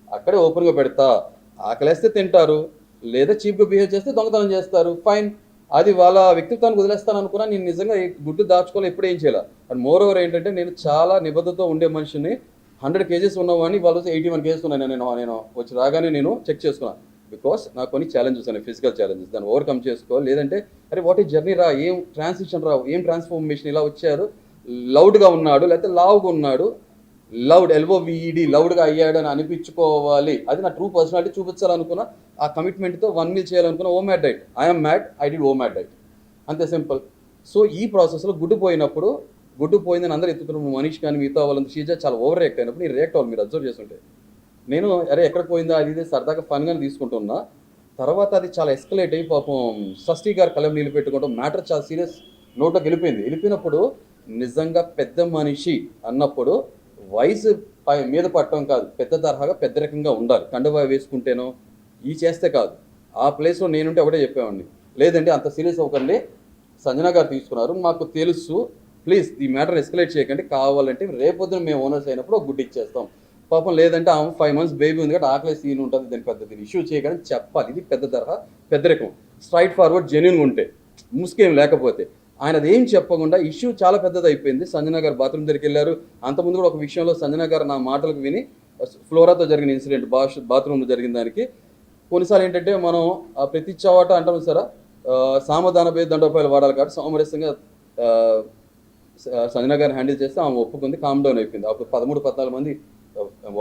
అక్కడే ఓపెన్గా పెడతా, ఆకలేస్తే తింటారు, లేదా చీప్గా బిహేవ్ చేస్తే దొంగతనం చేస్తారు, ఫైన్. అది వాళ్ళ వ్యక్తిత్వాన్ని వదిలేస్తాను అనుకున్నా. నేను నిజంగా గుడ్డు దాచుకోవాలి, ఎప్పుడు ఏం చేయాలి. అండ్ మోర్ ఓవర్ ఏంటంటే నేను చాలా నిబద్ధతతో ఉండే మనిషిని. 100 kgs ఉన్నవాడిని వాళ్ళు 81 kgs ఉన్నాను. నేను వచ్చి రాగానే నేను చెక్ చేసుకున్నాను. బికాస్ నాకు కొన్ని ఛాలెంజెస్ ఉన్నాయి, ఫిజికల్ ఛాలెంజెస్, దాన్ని ఓవర్కమ్ చేసుకోవాలి. లేదంటే అరే వాట్ ఈ జర్నీ రా, ఏం ట్రాన్సిషన్ రా, ఏం ట్రాన్స్ఫర్మేషన్, ఇలా వచ్చారు, లౌడ్గా ఉన్నాడు లేకపోతే లావుగా ఉన్నాడు, లౌడ్ LOVED లౌడ్గా అయ్యాడు అని అనిపించుకోవాలి. అది నా ట్రూ పర్సనాలిటీ చూపించాలనుకున్నా. ఆ కమిట్మెంట్తో 1 meal చేయాలనుకున్నా. OMAD diet, I'm mad, I did OMAD diet, అంతే సింపుల్. సో ఈ ప్రాసెస్లో గుడ్డు పోయిందని అందరూ ఎత్తుతున్నారు. మనీష్ కానీ మిగతా వాళ్ళంతా షీజా చాలా ఓవర్ రియాక్ట్ అయినప్పుడు నేను రియాక్ట్ అవ్వాలి. మీరు అబ్జర్వ్ చేస్తుంటే నేను అరే ఎక్కడ పోయిందా అది ఇది సరదాగా ఫన్గానే తీసుకుంటున్నా. తర్వాత అది చాలా ఎస్కలేట్ అయ్యి పాపం షష్ఠీ గారు కలం నీళ్ళు పెట్టుకోవడం, మ్యాటర్ చాలా సీరియస్ నోట్లోకి వెళ్ళిపోయినప్పుడు నిజంగా పెద్ద మనిషి అన్నప్పుడు వయసు మీద పట్టడం కాదు, పెద్ద తరహాగా పెద్ద రకంగా ఉండాలి. కండువా వేసుకుంటేనో ఈ చేస్తే కాదు. ఆ ప్లేస్లో నేనుంటే ఒకటే చెప్పేవాడిని, లేదంటే అంత సీరియస్ అవ్వకండి, సంజన గారు తీసుకున్నారు, మాకు తెలుసు, ప్లీజ్ ఈ మ్యాటర్ ఎస్కలేట్ చేయకండి, కావాలంటే రేపొద్దున మేము ఓనర్స్ అయినప్పుడు ఒక గుడ్డు ఇచ్చేస్తాం. పాపం లేదంటే ఆమె 5 months బేబీ ఉంది కాబట్టి ఆకలి సీన్ ఉంటుంది, దాని దీన్ని ఇష్యూ చేయగానే చెప్పాలి. ఇది పెద్ద తరహా పెద్ద రకం, స్ట్రైట్ ఫార్వర్డ్ జెన్యూన్గా ఉంటే, ముసుకేం లేకపోతే. ఆయనది ఏం చెప్పకుండా ఇష్యూ చాలా పెద్దది అయిపోయింది. సంజన గారు బాత్రూమ్ దగ్గరికి వెళ్ళారు. అంతకుముందు కూడా ఒక విషయంలో సంజన గారు నా మాటలకు విని ఫ్లోరాతో జరిగిన ఇన్సిడెంట్, బాత్రూమ్లో జరిగిన దానికి కొన్నిసార్లు ఏంటంటే మనం ప్రతి చోట అంటాం సరే సామధాన భేద దండోపాయాలు వాడాలి కాబట్టి సామరస్యంగా సంజన గారిని హ్యాండిల్ చేస్తే ఆమె ఒప్పుకుంది, కామ్ డౌన్ అయిపోయింది. అప్పుడు 13-14 మంది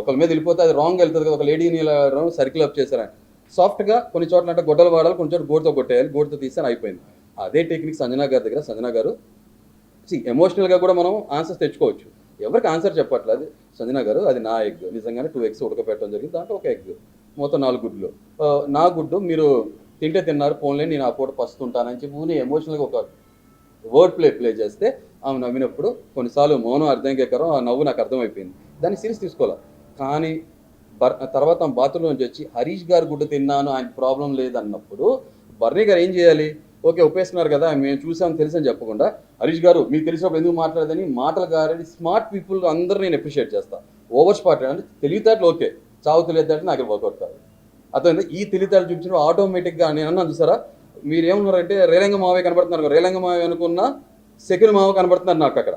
ఒకరి మీద వెళ్ళిపోతే అది రాంగ్ వెళ్తుంది కదా. ఒక లేడీని ఇలా సర్కిల్ అప్ చేశారు. సాఫ్ట్గా కొన్ని చోట్ల అంటే గొడ్డలు వాడాలి, కొన్ని చోట్ల గోటుతో కొట్టేయాలి, గోటుతో తీస్తే అయిపోయింది. అదే టెక్నిక్ సంజన గారి దగ్గర. సంజన గారు ఎమోషనల్గా కూడా మనం ఆన్సర్స్ తెచ్చుకోవచ్చు. ఎవరికి ఆన్సర్ చెప్పట్లేదు. సంజన గారు అది నా ఎగ్, నిజంగానే 2 eggs ఉడకపెట్టడం జరిగింది, దాంట్లో ఒక ఎగ్, మొత్తం 4 గుడ్లు. నా గుడ్డు మీరు తింటే తిన్నారు, పోన్లే నేను ఆ పూట పస్తుంటానని చెప్పి ఎమోషనల్గా ఒక వర్డ్ ప్లే చేస్తే ఆమె నవ్వినప్పుడు కొన్నిసార్లు మౌనం అర్థంకేకరం, ఆ నవ్వు నాకు అర్థమైపోయింది. దాన్ని సీరియస్ తీసుకోవాలి. కానీ తర్వాత బాత్రూమ్ నుంచి వచ్చి హరీష్ గారు గుడ్డు తిన్నాను, ఆయన ప్రాబ్లం లేదన్నప్పుడు బర్నీ గారు ఏం చేయాలి? ఓకే ఒప్పేస్తున్నారు కదా, మేము చూసాం తెలుసు అని చెప్పకుండా హరీష్ గారు మీకు తెలిసినప్పుడు ఎందుకు మాట్లాడదని మాటలు గారని స్మార్ట్ పీపుల్ అందరూ నేను అప్రిషియేట్ చేస్తాను. ఓవర్ స్మార్ట్ అంటే తెలివితేటలు ఓకే, చావు తెలియదు నాకు వర్కౌట్ కాదు. అతను ఈ తెలివితేటలు చూపించినప్పుడు ఆటోమేటిక్గా నేను అన్నాను చూసారా, మీరు ఏమన్నారంటే రేలంగ మావే కనబడుతున్నారు, రేలంగ మావే అనుకున్న సెకండ్ మావ కనబడుతున్నారు నాకు అక్కడ.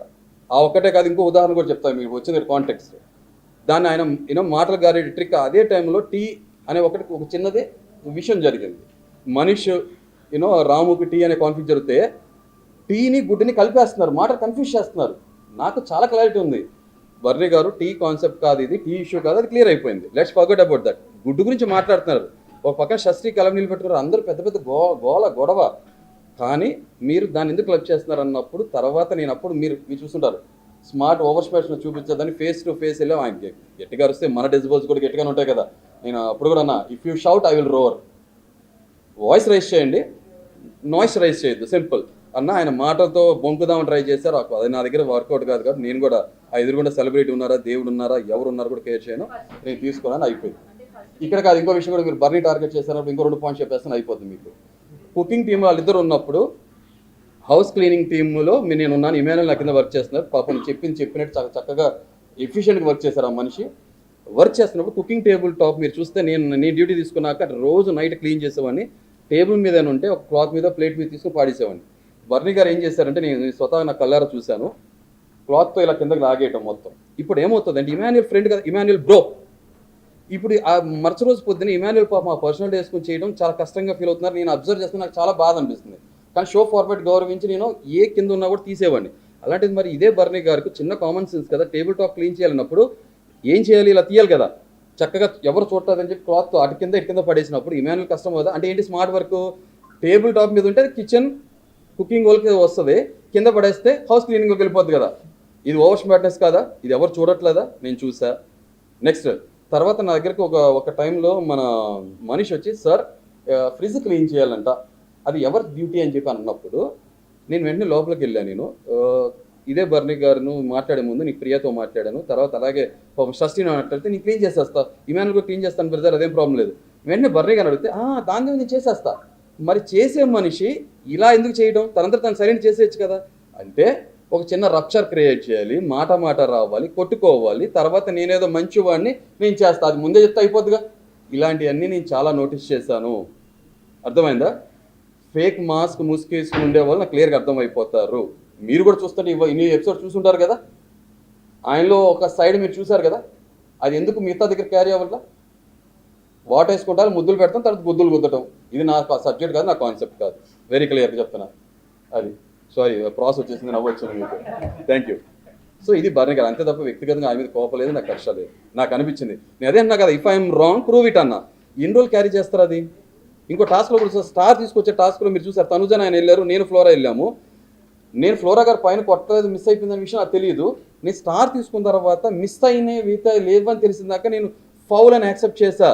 ఆ ఒక్కటే కాదు, ఇంకో ఉదాహరణ కూడా చెప్తాను మీకు వచ్చింది కాంటెక్స్ట్. దాన్ని ఆయన మాటలు గారి ట్రిక్. అదే టైంలో టీ అనే ఒక చిన్నది విషయం జరిగింది. మనీష్ రాముకి టీ అనే కాన్ఫ్లిక్ట్ జరిగితే టీని గుడ్డుని కలిపేస్తున్నారు, మాటలు కన్ఫ్యూజ్ చేస్తున్నారు. నాకు చాలా క్లారిటీ ఉంది, బర్నీ గారు టీ కాన్సెప్ట్ కాదు, ఇది టీ ఇష్యూ కాదు, అది క్లియర్ అయిపోయింది, లెట్స్ ఫర్గెట్ అబౌట్ దట్. గుడ్డు గురించి మాట్లాడుతున్నారు, ఒక పక్కన షష్ఠీ కలం నిలబెట్టుకున్నారు, అందరూ పెద్ద పెద్ద గొడవ. కానీ మీరు దాన్ని ఎందుకు క్లబ్ చేస్తున్నారు అన్నప్పుడు తర్వాత నేను అప్పుడు మీరు చూస్తుంటారు స్మార్ట్ ఓవర్ స్మార్ట్స్ చూపించదని ఫేస్ టు ఫేస్ వెళ్ళాం. ఆయనకి గట్టిగా వస్తే మన డెసిబల్స్ కూడా గట్టిగానే ఉంటాయి కదా. నేను అప్పుడు కూడా అన్నా, if you shout I will rover, voice raise చేయండి, నాయిస్ రైజ్ చేయొద్దు, సింపుల్ అన్న. ఆయన మాటలతో బొంకుదామని ట్రై చేశారు, అది నా దగ్గర వర్కౌట్ కాదు కాబట్టి నేను కూడా ఆ ఎదురుగుండా సెలబ్రిటీ ఉన్నారా, దేవుడు ఉన్నారా, ఎవరు ఉన్నారో కూడా కేర్ చేయను, నేను తీసుకున్నాను, అయిపోయింది. ఇక్కడ కాదు, ఇంకో విషయం కూడా మీరు బర్నీ టార్గెట్ చేశారప్పుడు ఇంకో 2 points చెప్పేస్తాను, అయిపోతుంది. మీకు కుకింగ్ టీమ్ వాళ్ళిద్దరు ఉన్నప్పుడు హౌస్ క్లీనింగ్ టీంలో నేను ఉన్నాను, ఇమాన్యుల్ నా కింద వర్క్ చేస్తున్నారు. పాపం చెప్పినట్టు చక్కగా ఎఫిషియెంట్గా వర్క్ చేశారు ఆ మనిషి. వర్క్ చేస్తున్నప్పుడు కుకింగ్ టేబుల్ టాప్ మీరు చూస్తే నేను డ్యూటీ తీసుకున్నాక రోజు నైట్ క్లీన్ చేసేవాడిని. టేబుల్ మీద ఉంటే ఒక క్లాత్ మీద ప్లేట్ మీద తీసుకుని పాడేసేవాడిని. బర్నీ గారు ఏం చేశారంటే నేను స్వతహాగా నా కళ్ళారా చూశాను, క్లాత్తో ఇలా కిందకి లాగేయటం మొత్తం. ఇప్పుడు ఏమవుతుంది అంటే ఇమాన్యుల్ ఫ్రెండ్ కదా, ఇమాన్యుల్ బ్రో. ఇప్పుడు ఆ మరుసటి రోజు పొద్దున్న ఇమాన్యుల్ పాప మా పర్సనల్ వేసుకుని చేయడం చాలా కష్టంగా ఫీల్ అవుతున్నారు. నేను అబ్జర్వ్ చేస్తే నాకు చాలా బాధ అనిపిస్తుంది. కానీ షో ఫార్మాట్ గౌరవించి నేను ఏ కింద ఉన్నా కూడా తీసేవాడిని. అలాంటిది మరి ఇదే బర్నీ గారికి చిన్న కామన్ సెన్స్ కదా, టేబుల్ టాప్ క్లీన్ చేయాలన్నప్పుడు ఏం చేయాలి, ఇలా తీయాలి కదా, చక్కగా ఎవరు చూడటాదని చెప్పి క్లాత్ అటు కింద పడేసినప్పుడు ఇమాన్యుల్ కష్టం కదా. అంటే ఏంటి స్మార్ట్ వర్క్, టేబుల్ టాప్ మీద ఉంటే కిచెన్ కుకింగ్ వాళ్ళకి వస్తుంది, కింద పడేస్తే హౌస్ క్లీనింగ్కి వెళ్ళిపోద్ది కదా. ఇది ఓవర్ స్మార్ట్నెస్ కాదా? ఇది ఎవరు చూడట్లేదా? నేను చూసా. నెక్స్ట్ తర్వాత నా దగ్గరికి ఒక టైంలో మన మనిషి వచ్చి సార్ ఫ్రిడ్జ్ క్లీన్ చేయాలంట, అది ఎవరి డ్యూటీ అని చెప్పి అన్నప్పుడు నేను వెంటనే లోపలికి వెళ్ళాను. నేను ఇదే బర్నీ గారును మాట్లాడే ముందు నీకు ప్రియాతో మాట్లాడాను, తర్వాత అలాగే షష్ఠిని మాట్లాడితే నేను క్లీన్ చేసేస్తా, ఇమానుల్ కూడా క్లీన్ చేస్తాను బ్రదర్, అదేం ప్రాబ్లం లేదు. వెంటనే బర్నీ గారు అడిగితే దాని నేను చేసేస్తా. మరి చేసే మనిషి ఇలా ఎందుకు చేయడం, తనంతా తను సైలెంట్ చేసేయచ్చు కదా. అంటే ఒక చిన్న రప్చర్ క్రియేట్ చేయాలి, మాట రావాలి, కొట్టుకోవాలి, తర్వాత నేనేదో మంచివాడిని నేను చేస్తా, అది ముందే చెప్తే అయిపోద్దిగా. ఇలాంటివన్నీ నేను చాలా నోటీస్ చేశాను. అర్థమైందా? ఫేక్ మాస్క్ ముసుకేసుకుని ఉండేవాళ్ళు నాకు క్లియర్గా అర్థమైపోతారు. మీరు కూడా చూస్తుంటే ఇన్ని ఎపిసోడ్ చూసుంటారు కదా, ఆయనలో ఒక సైడ్ మీరు చూసారు కదా, అది ఎందుకు మిగతా దగ్గర క్యారీ అవ్వాల? వాటర్ వేసుకుంటారు, ముద్దులు పెడతాం, తర్వాత గుద్దులు గుద్దటం. ఇది నా సబ్జెక్ట్ కాదు, నా కాన్సెప్ట్ కాదు, వెరీ క్లియర్గా చెప్తున్నా. అది సారీ ప్రాసెస్ వచ్చేసింది, నవ్వు వచ్చింది మీకు, థ్యాంక్ యూ. సో ఇది బర్నీ గారు, అంతే తప్ప వ్యక్తిగతంగా ఆయన మీద కోపం లేదు, నాకు కష్ట లేదు. నాకు అనిపించింది, నేను అదే అన్నా కదా, if I'm wrong prove it అన్నా. ఎన్ని రోజులు క్యారీ చేస్తారు అది? ఇంకో టాస్క్లో కూడా స్టార్ తీసుకొచ్చే టాస్క్లో మీరు చూసారు, తనుజ ఆయన వెళ్ళారు, నేను ఫ్లోరా వెళ్ళాము. నేను ఫ్లోరా గారు పైన కొట్టలేదు, మిస్ అయిపోయిందనే విషయం నాకు తెలియదు. నేను స్టార్ తీసుకున్న తర్వాత మిస్ అయినాయి వీత లేవని తెలిసిందాక నేను ఫౌల్ అని యాక్సెప్ట్ చేశా.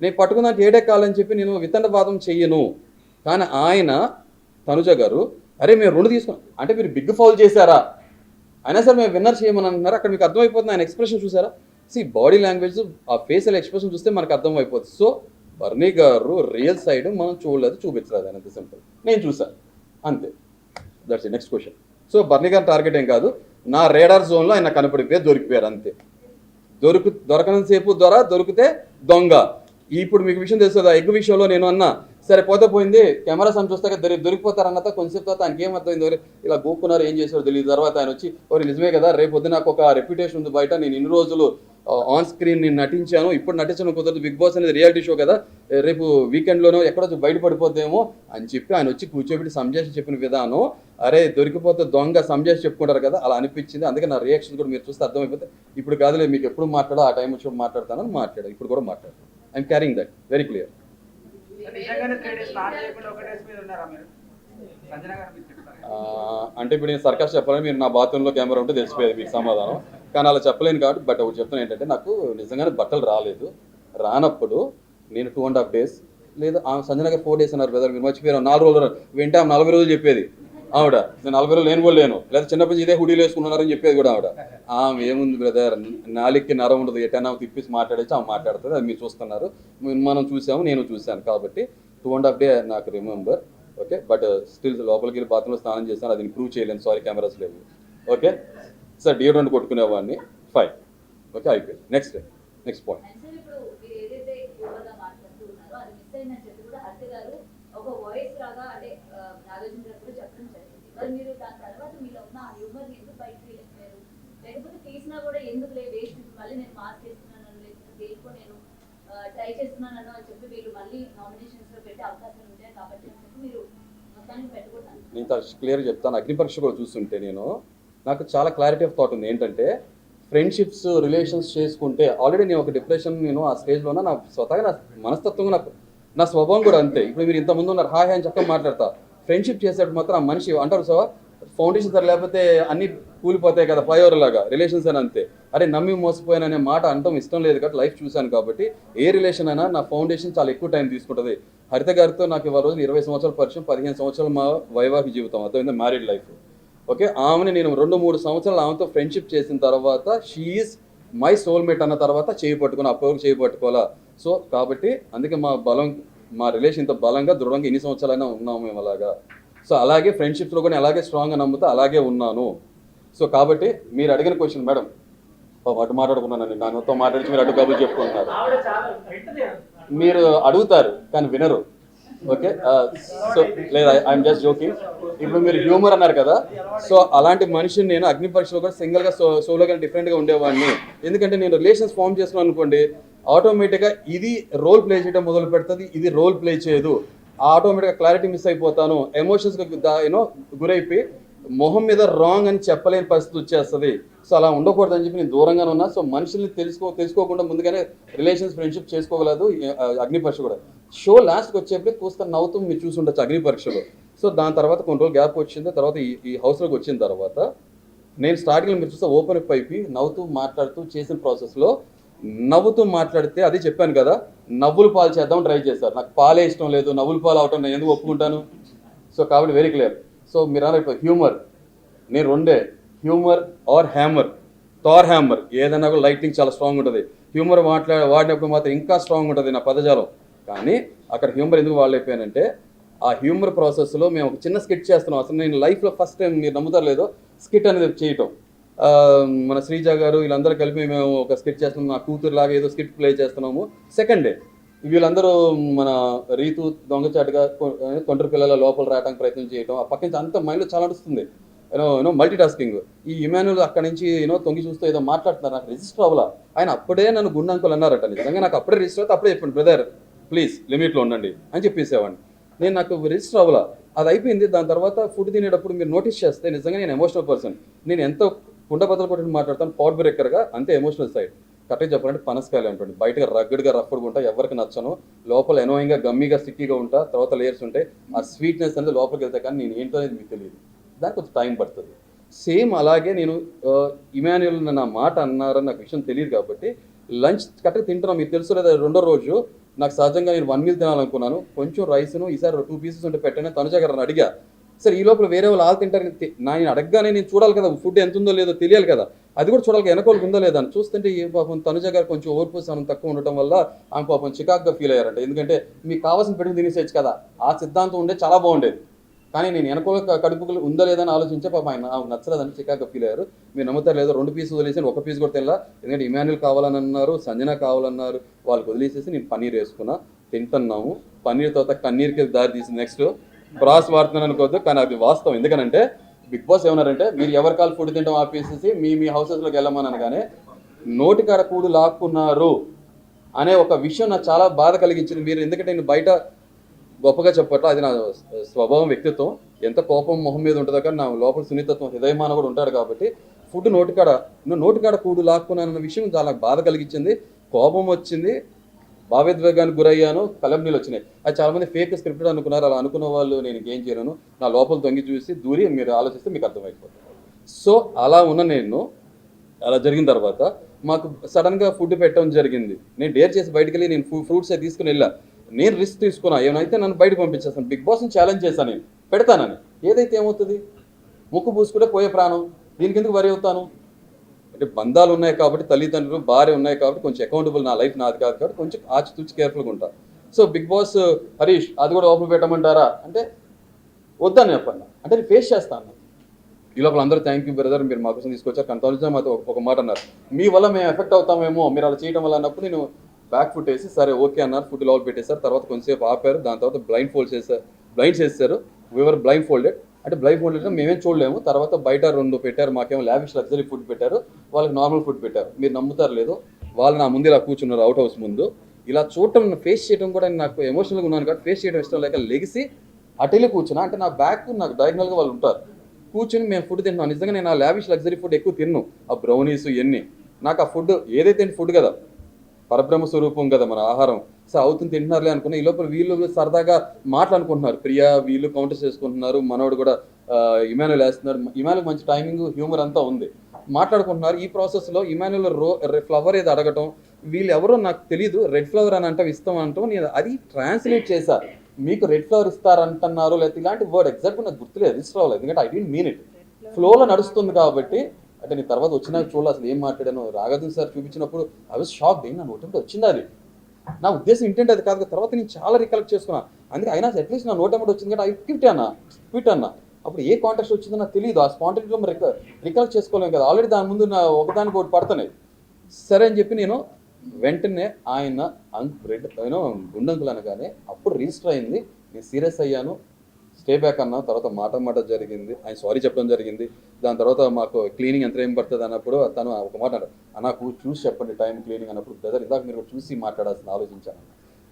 నేను పట్టుకున్నాక ఏడే కాలని చెప్పి నేను వితండవాదం చెయ్యను. కానీ ఆయన తనుజ గారు అరే మేము 2 తీసుకున్నాం అంటే మీరు బిగ్ ఫౌల్ చేశారా, అయినా సరే మేము విన్నర్ చేయమని అంటున్నారు. అక్కడ మీకు అర్థమైపోతుంది, ఆయన ఎక్స్ప్రెషన్ చూసారా? బాడీ లాంగ్వేజ్, ఆ ఫేషియల్ ఎక్స్ప్రెషన్ చూస్తే మనకు అర్థమైపోతుంది. సో బర్నీ గారు రియల్ సైడ్ మనం చూడలేదు, చూపించలేదు, ఆయన అంత సింపుల్. నేను చూసాను అంతే, that's it. Next question. So బర్నీ గారి టార్గెట్ ఏం కాదు, నా రేడార్ జోన్లో ఆయన కనపడిపోయి దొరికిపోయారు అంతే. దొరకనంతసేపు దొరికితే దొంగ. ఇప్పుడు మీకు విషయం తెలుస్తుంది, ఆ ఎగ్ విషయంలో నేను అన్నా సరే పోతే పోయింది, కెమెరాస్ అని చూస్తాక దొరికిపోతారు అన్నత కొంచెంసేపు తర్వాత ఆయనకి ఏమర్థమైంది, ఇలా గోక్కున్నారు ఏం చేశారో తెలియదు. తర్వాత ఆయన వచ్చి నిజమే కదా, రేపు పొద్దు నాకు ఒక రెప్యుటేషన్ ఉంది బయట, నేను ఇన్ని రోజులు ఆన్ స్క్రీన్ నేను నటించాను, ఇప్పుడు నటించడం కుదరదు, బిగ్ బాస్ అనేది రియాలిటీ షో కదా, రేపు వీకెండ్లోనో ఎక్కడో బయటపడిపోతేమో అని చెప్పి ఆయన వచ్చి కూర్చోబెట్టి సంజాషి చెప్పిన విధానం, అరే దొరికిపోతే దొంగ సంజాషి చెప్పుకుంటారు కదా, అలా అనిపించింది. అందుకే నా రియాక్షన్ కూడా మీరు చూస్తే అర్థమైపోతే, ఇప్పుడు కాదులే మీకు ఎప్పుడు మాట్లాడో ఆ టైం వచ్చి మాట్లాడతానని మాట్లాడాను, ఇప్పుడు కూడా మాట్లాడతాను. I'm carrying that very clear. అంటే ఇప్పుడు నేను సర్కస్ చెప్పాలని మీరు నా బాత్రూంలో కెమెరా ఉంటే తెలిసిపోయేది మీకు సమాధానం, కానీ అలా చెప్పలేను కాబట్టి. బట్ ఒకటి చెప్తాను ఏంటంటే, నాకు నిజంగానే బట్టలు రాలేదు. రానప్పుడు నేను 2.5 days లేదా సంజన గారు 4 days అన్నారు బ్రదర్, మీరు మర్చిపోయాను 4 రోజులు వింటే 40 రోజులు చెప్పేది ఆవిడ. నేను 40 రోజులు నేను కూడా లేను, లేదా చిన్నప్పుడు ఇదే హుడీలు వేసుకున్నారని చెప్పేది కూడా ఆవిడ. ఆమె ఏముంది బ్రదర్, నాలికి నరం ఉండదు, ఎటైనా తిప్పేసి మాట్లాడేసి ఆమె మాట్లాడుతుంది, అది మీరు చూస్తున్నారు, మనం చూసాము, నేను చూశాను. కాబట్టి 2.5 days నాకు రిమెంబర్. ఓకే, బట్ స్టిల్ లోపలికి వెళ్ళి బాత్రూంలో స్నానం చేశాను, అది ప్రూవ్ చేయలేను, సారీ కెమెరాస్ లేవు. ఓకే సార్, డియోడ్రెంట్ కొట్టుకునేవాడిని, ఫైన్. ఓకే అయిపోయింది. Next point. నేను క్లియర్గా చెప్తాను, అగ్ని పరీక్ష కూడా చూస్తుంటే నాకు చాలా క్లారిటీ ఆఫ్ థాట్ ఉంది. ఏంటంటే ఫ్రెండ్షిప్స్ రిలేషన్స్ చేసుకుంటే ఆల్రెడీ నేను ఒక డిప్రెషన్, నేను ఆ స్టేజ్లోనే నా స్వతహాగా నా మనస్తత్వంగా నా స్వభావం కూడా అంతే. ఇప్పుడు మీరు ఇంతకుముందు ఉన్నారు, హాయ్ అని చక్కగా మాట్లాడతా, ఫ్రెండ్షిప్ చేసేటప్పుడు మాత్రం ఆ మనిషి అంటారు సో ఫౌండేషన్ సార్ లేకపోతే అన్ని కూలిపోతాయి కదా, ఫ్లైఓవర్ లాగా రిలేషన్స్ అని అంతే. అరే నమ్మి మోసపోయాననే మాట అంటాం ఇష్టం లేదు కాబట్టి లైఫ్ చూశాను కాబట్టి ఏ రిలేషన్ అయినా నా ఫౌండేషన్ చాలా ఎక్కువ టైం తీసుకుంటుంది. హరిత గారితో నాకు ఇవాళ రోజు 20 సంవత్సరాల పరిచయం, 15 సంవత్సరాలు మా వైవాహిక జీవితం, అర్థమైంది, మ్యారీడ్ లైఫ్. ఓకే, ఆమెని నేను 2-3 సంవత్సరాలు ఆమెతో ఫ్రెండ్షిప్ చేసిన తర్వాత షీఈస్ మై సోల్మేట్ అన్న తర్వాత చేయి పట్టుకుని అప్పటివరకు చేయి పట్టుకోవాలా. సో కాబట్టి అందుకే మా రిలేషన్ ఇంత బలంగా దృఢంగా ఎన్ని సంవత్సరాలైనా ఉన్నాము మేము అలాగా. సో అలాగే ఫ్రెండ్షిప్స్లో కూడా అలాగే స్ట్రాంగ్గా నమ్ముతా అలాగే ఉన్నాను. సో కాబట్టి మీరు అడిగిన క్వశ్చన్ మేడం, అటు మాట్లాడుకున్నానండి, నాతో మాట్లాడి మీరు అటు కబుర్లు చెప్పుకుంటున్నారు, మీరు అడుగుతారు కానీ వినరు. ఓకే సో లేదా ఐఎమ్ జస్ట్ జోకింగ్. ఇప్పుడు మీరు హ్యూమర్ అన్నారు కదా, సో అలాంటి మనిషిని నేను అగ్ని పరీక్షలో కూడా సింగిల్గా సోలోగా డిఫరెంట్గా ఉండేవాడిని. ఎందుకంటే నేను రిలేషన్స్ ఫామ్ చేసుకున్నాను అనుకోండి, ఆటోమేటిక్గా ఇది రోల్ ప్లే చేయడం మొదలు పెడుతుంది, ఇది రోల్ ప్లే చేయదు, ఆటోమేటిక్గా క్లారిటీ మిస్ అయిపోతాను, ఎమోషన్స్గా గురైపోయి మొహం మీద రాంగ్ అని చెప్పలేని పరిస్థితి వచ్చేస్తుంది. సో అలా ఉండకూడదని చెప్పి నేను దూరంగానే ఉన్నా. సో మనుషుల్ని తెలుసుకోకుండా ముందుగానే రిలేషన్స్ ఫ్రెండ్షిప్ చేసుకోగలదు. అగ్ని పరీక్ష కూడా షో లాస్ట్కి వచ్చేప్పుడు చూస్తే నవ్వుతూ మీరు చూసి ఉండొచ్చు అగ్ని పరీక్షలో. సో దాని తర్వాత కొన్ని రోజులు గ్యాప్ వచ్చింది, తర్వాత ఈ హౌస్లోకి వచ్చిన తర్వాత నేను స్టార్టింగ్లో మీరు చూస్తే ఓపెన్ అప్ అయిపోయి నవ్వుతూ మాట్లాడుతూ చేసిన ప్రాసెస్లో నవ్వుతూ మాట్లాడితే అది చెప్పాను కదా, నవ్వులు పాలు చేద్దాం ట్రై చేశారు. నాకు పాలే ఇష్టం లేదు, నవ్వులు పాలు అవటం నేను ఎందుకు ఒప్పుకుంటాను? సో కాబట్టి వెరీ క్లియర్. సో మీరు అన్నట్టు హ్యూమర్, నేను రెండే, humour or hammer. Thor hammer ఏదైనా కూడా లైటింగ్ చాలా స్ట్రాంగ్ ఉంటుంది, హ్యూమర్ వాడినప్పుడు మాత్రం ఇంకా స్ట్రాంగ్ ఉంటుంది నా పదజాలం. కానీ అక్కడ హ్యూమర్ ఎందుకు వాడలేకపోయానంటే, ఆ హ్యూమర్ ప్రాసెస్లో మేము ఒక చిన్న స్కిట్ చేస్తున్నాం. అసలు నేను లైఫ్లో ఫస్ట్ టైం, మీరు నమ్ముతారు లేదో, స్కిట్ అనేది చేయటం. మన శ్రీజ గారు వీళ్ళందరూ కలిపి మేము ఒక స్కిట్ చేస్తున్నాం, నా కూతురు లాగా ఏదో స్కిట్ ప్లే చేస్తున్నాము. సెకండ్ డే వీళ్ళందరూ మన రీతు దొంగచాటుగా తొంటరి పిల్లల లోపల రావడానికి ప్రయత్నం చేయటం, ఆ పక్క నుంచి అంత మైండ్లో చాలా నడుస్తుంది. You know multi tasking. ఈ ఇమాన్యుల్ అక్కడి నుంచి తొంగి చూస్తూ ఏదో మాట్లాడుతున్నారు, నాకు రిజిస్టర్ అవ్వాలా. ఆయన అప్పుడే నన్ను గుండె అంకుల్ అన్నారట. నిజంగా నాకు అప్పుడే రిజిస్టర్ అయితే అప్పుడే చెప్పండి, బ్రదర్ ప్లీజ్ లిమిట్లో ఉండండి అని చెప్పేసేవాడిని. నాకు రిజిస్టర్ అవ్వాలా, అది అయిపోయింది. దాని తర్వాత ఫుడ్ తినేటప్పుడు మీరు నోటీస్ చేస్తే నిజంగా నేను ఎమోషనల్ పర్సన్. నేను ఎంతో కుండ బద్దలు కొట్టి మాట్లాడతాను, పవర్ బ్రేకర్గా, అంతే ఎమోషనల్ సైడ్. కరెక్ట్గా చెప్పాలంటే పనసకాయలు అంటుంది, బయటగా రగ్గడ్గా రఫ్డ్గా ఉంటా, ఎవరికి నచ్చను, లోపల ఎనోయింగ్గా గమ్మీగా స్టిక్కీగా ఉంటా, తర్వాత లేయర్స్ ఉంటాయి. ఆ స్వీట్నెస్ అనేది లోపలికి వెళ్తే కానీ నేను ఏంటో అనేది మీకు తెలియదు, దానికి కొంచెం టైం పడుతుంది. సేమ్ అలాగే నేను ఇమాన్యుల్ నా మాట అన్నారని నాకు విషయం తెలియదు కాబట్టి లంచ్ కరెక్ట్గా తింటున్నాను. మీకు తెలుసు లేదా, రెండో రోజు నాకు సహజంగా నేను 1 మీల్ తినాలనుకున్నాను, కొంచెం రైస్ను ఈసారి 2 పీసెస్ ఉంటే పెట్టాను. తనుజ గారు అడిగా, సరే ఈ లోపల వేరే వాళ్ళు తింటారు, నేను అడగగానే నేను చూడాలి కదా ఫుడ్ ఎంత ఉందో లేదో తెలియాలి కదా, అది కూడా చూడాలి వెనకోళ్ళకి ఉందో లేదా అని. చూస్తుంటే ఏ పాపం తనుజ గారు కొంచెం ఓర్పు సహనం తక్కువ ఉండటం వల్ల ఆమె పాపం చికాక్గా ఫీల్ అయ్యారంట. ఎందుకంటే మీకు కావాల్సిన పెట్టుకు తినేసేచ్చు కదా, ఆ సిద్ధాంతం ఉండే చాలా బాగుండేది. కానీ నేను వెనకోళ్ళ కడుపులు ఉందా లేదని ఆలోచించే పాపం ఆయన నచ్చలేదని చికాక్గా ఫీల్ అయ్యారు. మీరు నమ్ముతారు లేదో, 2 పీసులు వదిలేసి 1 పీస్ కూడా తినలా. ఎందుకంటే ఇమాన్యుల్ కావాలని అన్నారు, సంజన కావాలన్నారు, వాళ్ళకి వదిలేసేసి నేను పన్నీర్ వేసుకున్నా, తింటున్నాము. పన్నీర్ తర్వాత కన్నీర్కి దారి తీసింది. నెక్స్ట్ బ్రాస్ వాడుతున్నాను అనుకోవద్దు, కానీ అది వాస్తవం. ఎందుకంటే బిగ్ బాస్ ఏమన్నారంటే, మీరు ఎవరి కాలు ఫుడ్ తింటాం ఆపేసేసి మీ హౌసెస్లోకి వెళ్ళమని అనగానే నోటికాడ కూడు లాక్కున్నారు అనే ఒక విషయం నాకు చాలా బాధ కలిగించింది. మీరు ఎందుకంటే నేను బయట గొప్పగా చెప్పట్లా, అది నా స్వభావం, వ్యక్తిత్వం. ఎంత కోపం మొహం మీద ఉంటుందో కానీ నా లోపల సున్నితత్వం, హృదయమాన కూడా ఉంటాడు. కాబట్టి ఫుడ్ నోటికాడ కూడు లాక్కున్నానన్న విషయం చాలా బాధ కలిగించింది, కోపం వచ్చింది, భావోద్వేగానికి గురయ్యాను, కలంనీళ్ళు వచ్చినాయి. అది చాలామంది ఫేక్ స్క్రిప్టెడ్ అనుకున్నారు. అలా అనుకున్న వాళ్ళు నేను ఇంకేం చేయను, నా లోపల తొంగి చూసి దూరి మీరు ఆలోచిస్తే మీకు అర్థమైపోతుంది. సో అలా ఉన్న నేను అలా జరిగిన తర్వాత మాకు సడన్గా ఫుడ్ పెట్టడం జరిగింది. నేను డేర్ చేసి బయటికి వెళ్ళి నేను ఫ్రూట్స్ తీసుకుని వెళ్ళా. నేను రిస్క్ తీసుకున్నా, ఏమైతే నన్ను బయటకు పంపించేస్తాను. బిగ్ బాస్ని ఛాలెంజ్ చేశాను, నేను పెడతానని. ఏదైతే ఏమవుతుంది, ముక్కు పూసుకుంటే పోయే ప్రాణం, దీనికి ఎందుకు వరి అవుతాను? అంటే బంధాలు ఉన్నాయి కాబట్టి, తల్లిదండ్రులు భార్య ఉన్నాయి కాబట్టి కొంచెం అకౌంటబుల్, నా లైఫ్ నాది కాదు కాబట్టి కొంచెం ఆచితూచి కేర్ఫుల్గా ఉంటా. సో బిగ్ బాస్ హరీష్ అది కూడా ఓపెన్ పెట్టమంటారా అంటే వద్దని చెప్పండి, అంటే నేను ఫేస్ చేస్తాను. ఈ లోపల అందరూ థ్యాంక్ యూ బ్రదర్, మీరు మా కోసం తీసుకొచ్చారు. కానీ మాతో ఒక మాట అన్నారు, మీ వల్ల మేము ఎఫెక్ట్ అవుతామేమో మీరు అలా చేయడం వల్ల అన్నప్పుడు నేను బ్యాక్ ఫుట్ వేసి సరే ఓకే అన్నారు. ఫుడ్ లోపల పెట్టేశారు. తర్వాత కొంచెంసేపు ఆపారు, దాని తర్వాత బ్లైండ్స్ చేశారు. We were blindfolded. అంటే బ్లైండ్ ఫోల్డెడ్ మేమేం చూడలేము. తర్వాత బయట 2 పెట్టారు, మాకేమో లావిష్ లగ్జరీ ఫుడ్ పెట్టారు, వాళ్ళకి నార్మల్ ఫుడ్ పెట్టారు. మీరు నమ్ముతారు లేదో, వాళ్ళు నా ముందు ఇలా కూర్చున్నారు అవుట్ హౌస్ ముందు. ఇలా చూడటం, ఫేస్ చేయడం కూడా నాకు ఎమోషనల్గా ఉన్నాను కాబట్టి ఫేస్ చేయడం ఇష్టం లేక లెగిసి అటెళ్ళి కూర్చున్నా. అంటే నా బ్యాక్ నాకు డయాగ్నల్గా వాళ్ళు ఉంటారు, కూర్చొని మేము ఫుడ్ తింటున్నాం. నిజంగా నేను ఆ లావిష్ లగ్జరీ ఫుడ్ ఎక్కువ తిన్ను, ఆ బ్రౌనీస్ ఇవన్నీ. నాకు ఆ ఫుడ్ ఏదైతే ఫుడ్ కదా, పరబ్రహ్మ స్వరూపం కదా మన ఆహారం. సో అవుతుంది తింటున్నారులే అనుకున్నా. ఈ లోపల వీళ్ళు సరదాగా మాట్లాడుకుంటున్నారు, ప్రియా వీళ్ళు కౌంటర్స్ చేసుకుంటున్నారు, మనోడు కూడా ఇమాన్యుల్ వేస్తున్నారు. ఇమాన్యుల్ మంచి టైమింగ్, హ్యూమర్ అంతా ఉంది, మాట్లాడుకుంటున్నారు. ఈ ప్రాసెస్లో ఇమాన్యుల్ ఫ్లవర్ ఏదో అడగటం, వీళ్ళు ఎవరో నాకు తెలియదు, రెడ్ ఫ్లవర్ అని అంటే ఇస్తాం అంటాం. నేను అది ట్రాన్స్లేట్ చేశా, మీకు రెడ్ ఫ్లవర్ ఇస్తారంటున్నారు లేకపోతే ఇలాంటి వర్డ్ ఎగ్జాక్ట్గా నాకు గుర్తులేదు, రిజిస్టర్ అవ్వలేదు. ఎందుకంటే ఐ డోంట్ మీన్ ఇట్, ఫ్లోలో నడుస్తుంది కాబట్టి. అంటే నేను తర్వాత వచ్చినాక చూడాలి అసలు ఏం మాట్లాడాను. రాఘవన్ సార్ చూపించినప్పుడు ఐ వాజ్ షాక్, నా నోటంటే వచ్చింది అది, నా ఉద్దేశం ఇంటెంట్ అది కాదు. తర్వాత నేను చాలా రికలెక్ట్ చేసుకున్నాను. అందుకే అయినా అట్లీస్ట్ నా నోటెంబడి వచ్చింది కాబట్టి ఐ క్విట్ అన్న. అప్పుడు ఏ కాంటాక్ట్ వచ్చిందో నాకు తెలియదు, ఆ స్పాంటేనిటీలో రికలెక్ట్ చేసుకోలేము కదా, ఆల్రెడీ దాని ముందు నా ఒకదానికి ఒకటి పడుతున్నాయి. సరే అని చెప్పి నేను వెంటనే ఆయన గుండంకులు అనగానే అప్పుడు రిజిస్టర్ అయింది. నేను సీరియస్ అయ్యాను, స్టే బ్యాక్ అన్నా. తర్వాత మాట జరిగింది, ఆయన సారీ చెప్పడం జరిగింది. దాని తర్వాత మాకు క్లీనింగ్ ఎంత ఏం పడుతుంది అన్నప్పుడు తను ఒక మాట అన్నాడు, నాకు చూసి చెప్పండి టైం క్లీనింగ్ అన్నప్పుడు. బ్రదర్ ఇందాక మీరు చూసి మాట్లాడాల్సిన ఆలోచించాను.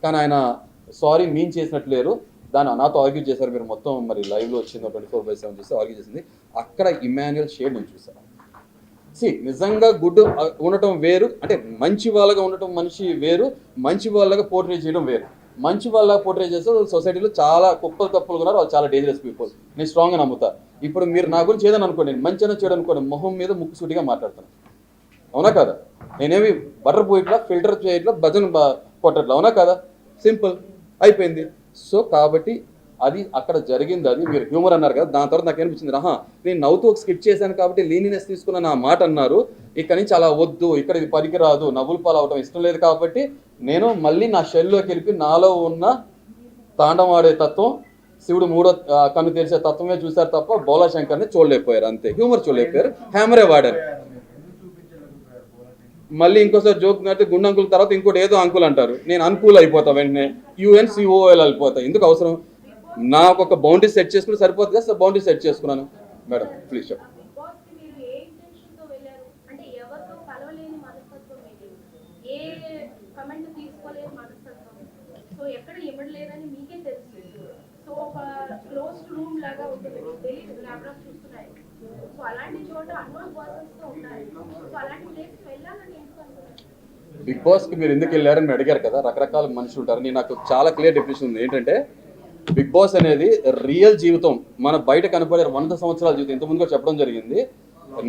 కానీ ఆయన సారీ మీన్ చేసినట్లు లేరు, దాన్ని నాతో ఆర్గ్యూ చేశారు. మీరు మొత్తం మరి లైవ్లో వచ్చింది 24/7 చూస్తే ఆర్గ్యూ చేసింది. అక్కడ ఇమాన్యుల్ షేడ్ నేను చూశాను. నిజంగా గుడ్ ఉండటం వేరు, అంటే మంచి వాళ్ళగా ఉండటం మనిషి వేరు, మంచి వాళ్ళగా పోర్ట్రే చేయడం వేరు. మంచి వాళ్ళ పోర్ట్రే చేస్తే సొసైటీలో చాలా కుప్పలు తప్పులు ఉన్నారు, వాళ్ళు చాలా డేంజరస్ పీపుల్. నేను స్ట్రాంగ్గా నమ్ముతా. ఇప్పుడు మీరు నా గురించి ఏదని అనుకోండి, మంచి అయినా చెడు అనుకోండి, మొహం మీద ముక్కు సూటిగా మాట్లాడతాను, అవునా కదా? నేనేమి బటర్ పోయిట్లా ఫిల్టర్ చేయట్లా భజన కొట్టట్లా, అవునా కదా? సింపుల్ అయిపోయింది. సో కాబట్టి అది అక్కడ జరిగింది. అది మీరు హ్యూమర్ అన్నారు కదా, దాని తర్వాత నాకు అనిపించింది, నేను నవ్వుతూ ఒక స్కిట్ చేశాను కాబట్టి లీనినెస్ తీసుకున్న నా మాట అన్నారు, ఇక్కడ నుంచి అలా వద్దు, ఇక్కడ ఇది పనికిరాదు, నవ్వులు పాలు అవడం ఇష్టం లేదు కాబట్టి నేను మళ్ళీ నా షెల్లోకి వెళ్ళి నాలో ఉన్న తాండవాడే తత్వం, శివుడు మూడో కన్ను తెరిచే తత్వమే చూశారు తప్ప బోలాశంకర్ని చూడలేకపోయారు. అంతే, హ్యూమర్ చూడలేకపోయారు, హ్యామరే వాడారు. మళ్ళీ ఇంకోసారి జోక్ నడితే గుండు అంకుల్ తర్వాత ఇంకోటి ఏదో అంకుల్ అంటారు, నేను అనుకూల్ అయిపోతా, వెంటనే UNCOL అయిపోతా. ఎందుకు అవసరం? నాకు ఒక బౌండరీ సెట్ చేసుకుంటే సరిపోతుంది కదా, బౌండరీ సెట్ చేసుకున్నాను. మేడం ప్లీజ్ చెప్పండి. బిగ్ బాస్ కి మీరు ఏ ఇంటెన్షన్ తో వెళ్ళారు? అంటే ఎవరితో కలవలేని మనస్తత్వం ఏంటి? ఏ కమెంట్ తీసుకోలేని మనస్తత్వం, సో ఎక్కడ ఇవ్వలేదని మీకే తెలుసు. సో ఒక క్లోజ్డ్ రూమ్ లాగా ఉంటుంది, తెలియదు, ల్యాప్టాప్ చూస్తున్నాయి. సో అలాంటి చోట అన్నోన్ పర్సన్స్ తో ఉంటాయి. సో అలాంటి ప్లేస్ వెళ్ళాలని ఎందుకు అనుకున్నారు? బిగ్ బాస్కి మీరు ఎందుకు వెళ్ళారని అడిగారు కదా, రకరకాల మనుషులు ఉంటారు. నేను నాకు చాలా క్లియర్ డెఫినేషన్ ఉంది. ఏంటంటే బిగ్ బాస్ అనేది రియల్ జీవితం, మన బయట కనపడే 100 సంవత్సరాల జీవితం. ఇంతకుముందు కూడా చెప్పడం జరిగింది,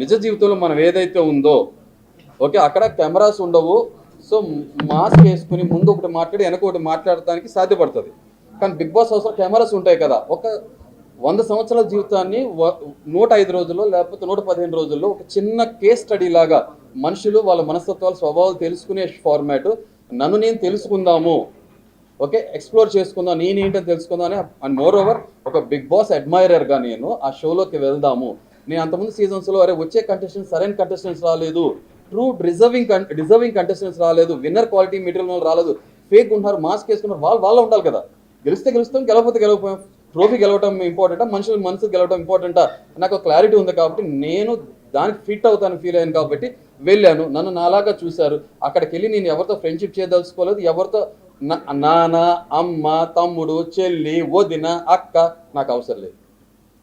నిజ జీవితంలో మనం ఏదైతే ఉందో, ఓకే, అక్కడ కెమెరాస్ ఉండవు. సో మాస్క్ వేసుకుని ముందు ఒకటి మాట్లాడి వెనక ఒకటి మాట్లాడటానికి సాధ్యపడుతుంది. కానీ బిగ్ బాస్ హౌస్లో కెమెరాస్ ఉంటాయి కదా, ఒక 100 సంవత్సరాల జీవితాన్ని 105 రోజుల్లో లేకపోతే 115 రోజుల్లో ఒక చిన్న కేస్ స్టడీ లాగా మనుషులు వాళ్ళ మనస్తత్వాలు స్వభావాలు తెలుసుకునే ఫార్మాట్. నన్ను నేను తెలుసుకుందాము, ఓకే, ఎక్స్ప్లోర్ చేసుకుందాం, నేనేంటని తెలుసుకుందాం అని. అండ్ మోర్ ఓవర్ ఒక బిగ్ బాస్ అడ్మైరర్గా నేను ఆ షోలోకి వెళ్దాము. నేను అంతకుముందు సీజన్స్లో అరే వచ్చే కంటెస్టెంట్స్ సరైన కంటెస్టెంట్స్ రాలేదు, ట్రూ డిజర్వింగ్ కంటెస్టెంట్స్ రాలేదు, విన్నర్ క్వాలిటీ మెటీరియల్ రాలేదు, ఫేక్ ఉన్నారు, మాస్క్ వేసుకున్నారు, వాళ్ళు ఉండాలి కదా. గెలిస్తే గెలుస్తాం, గెలవకపోతే గెలవపోయాం. ట్రోఫీ గెలవటం ఇంపార్టెంటా, మనుషుల మనసు గెలవటం ఇంపార్టెంటా? నాకు క్లారిటీ ఉంది కాబట్టి నేను దానికి ఫిట్ అవుతాను ఫీల్ అయ్యాను కాబట్టి వెళ్ళాను. నన్ను నాలాగా చూశారు. అక్కడికి వెళ్ళి నేను ఎవరితో ఫ్రెండ్షిప్ చేయదలుచుకోలేదు, ఎవరితో నాన్న, అమ్మ, తమ్ముడు, చెల్లి, వదిన, అక్క నాకు అవసరం లేదు.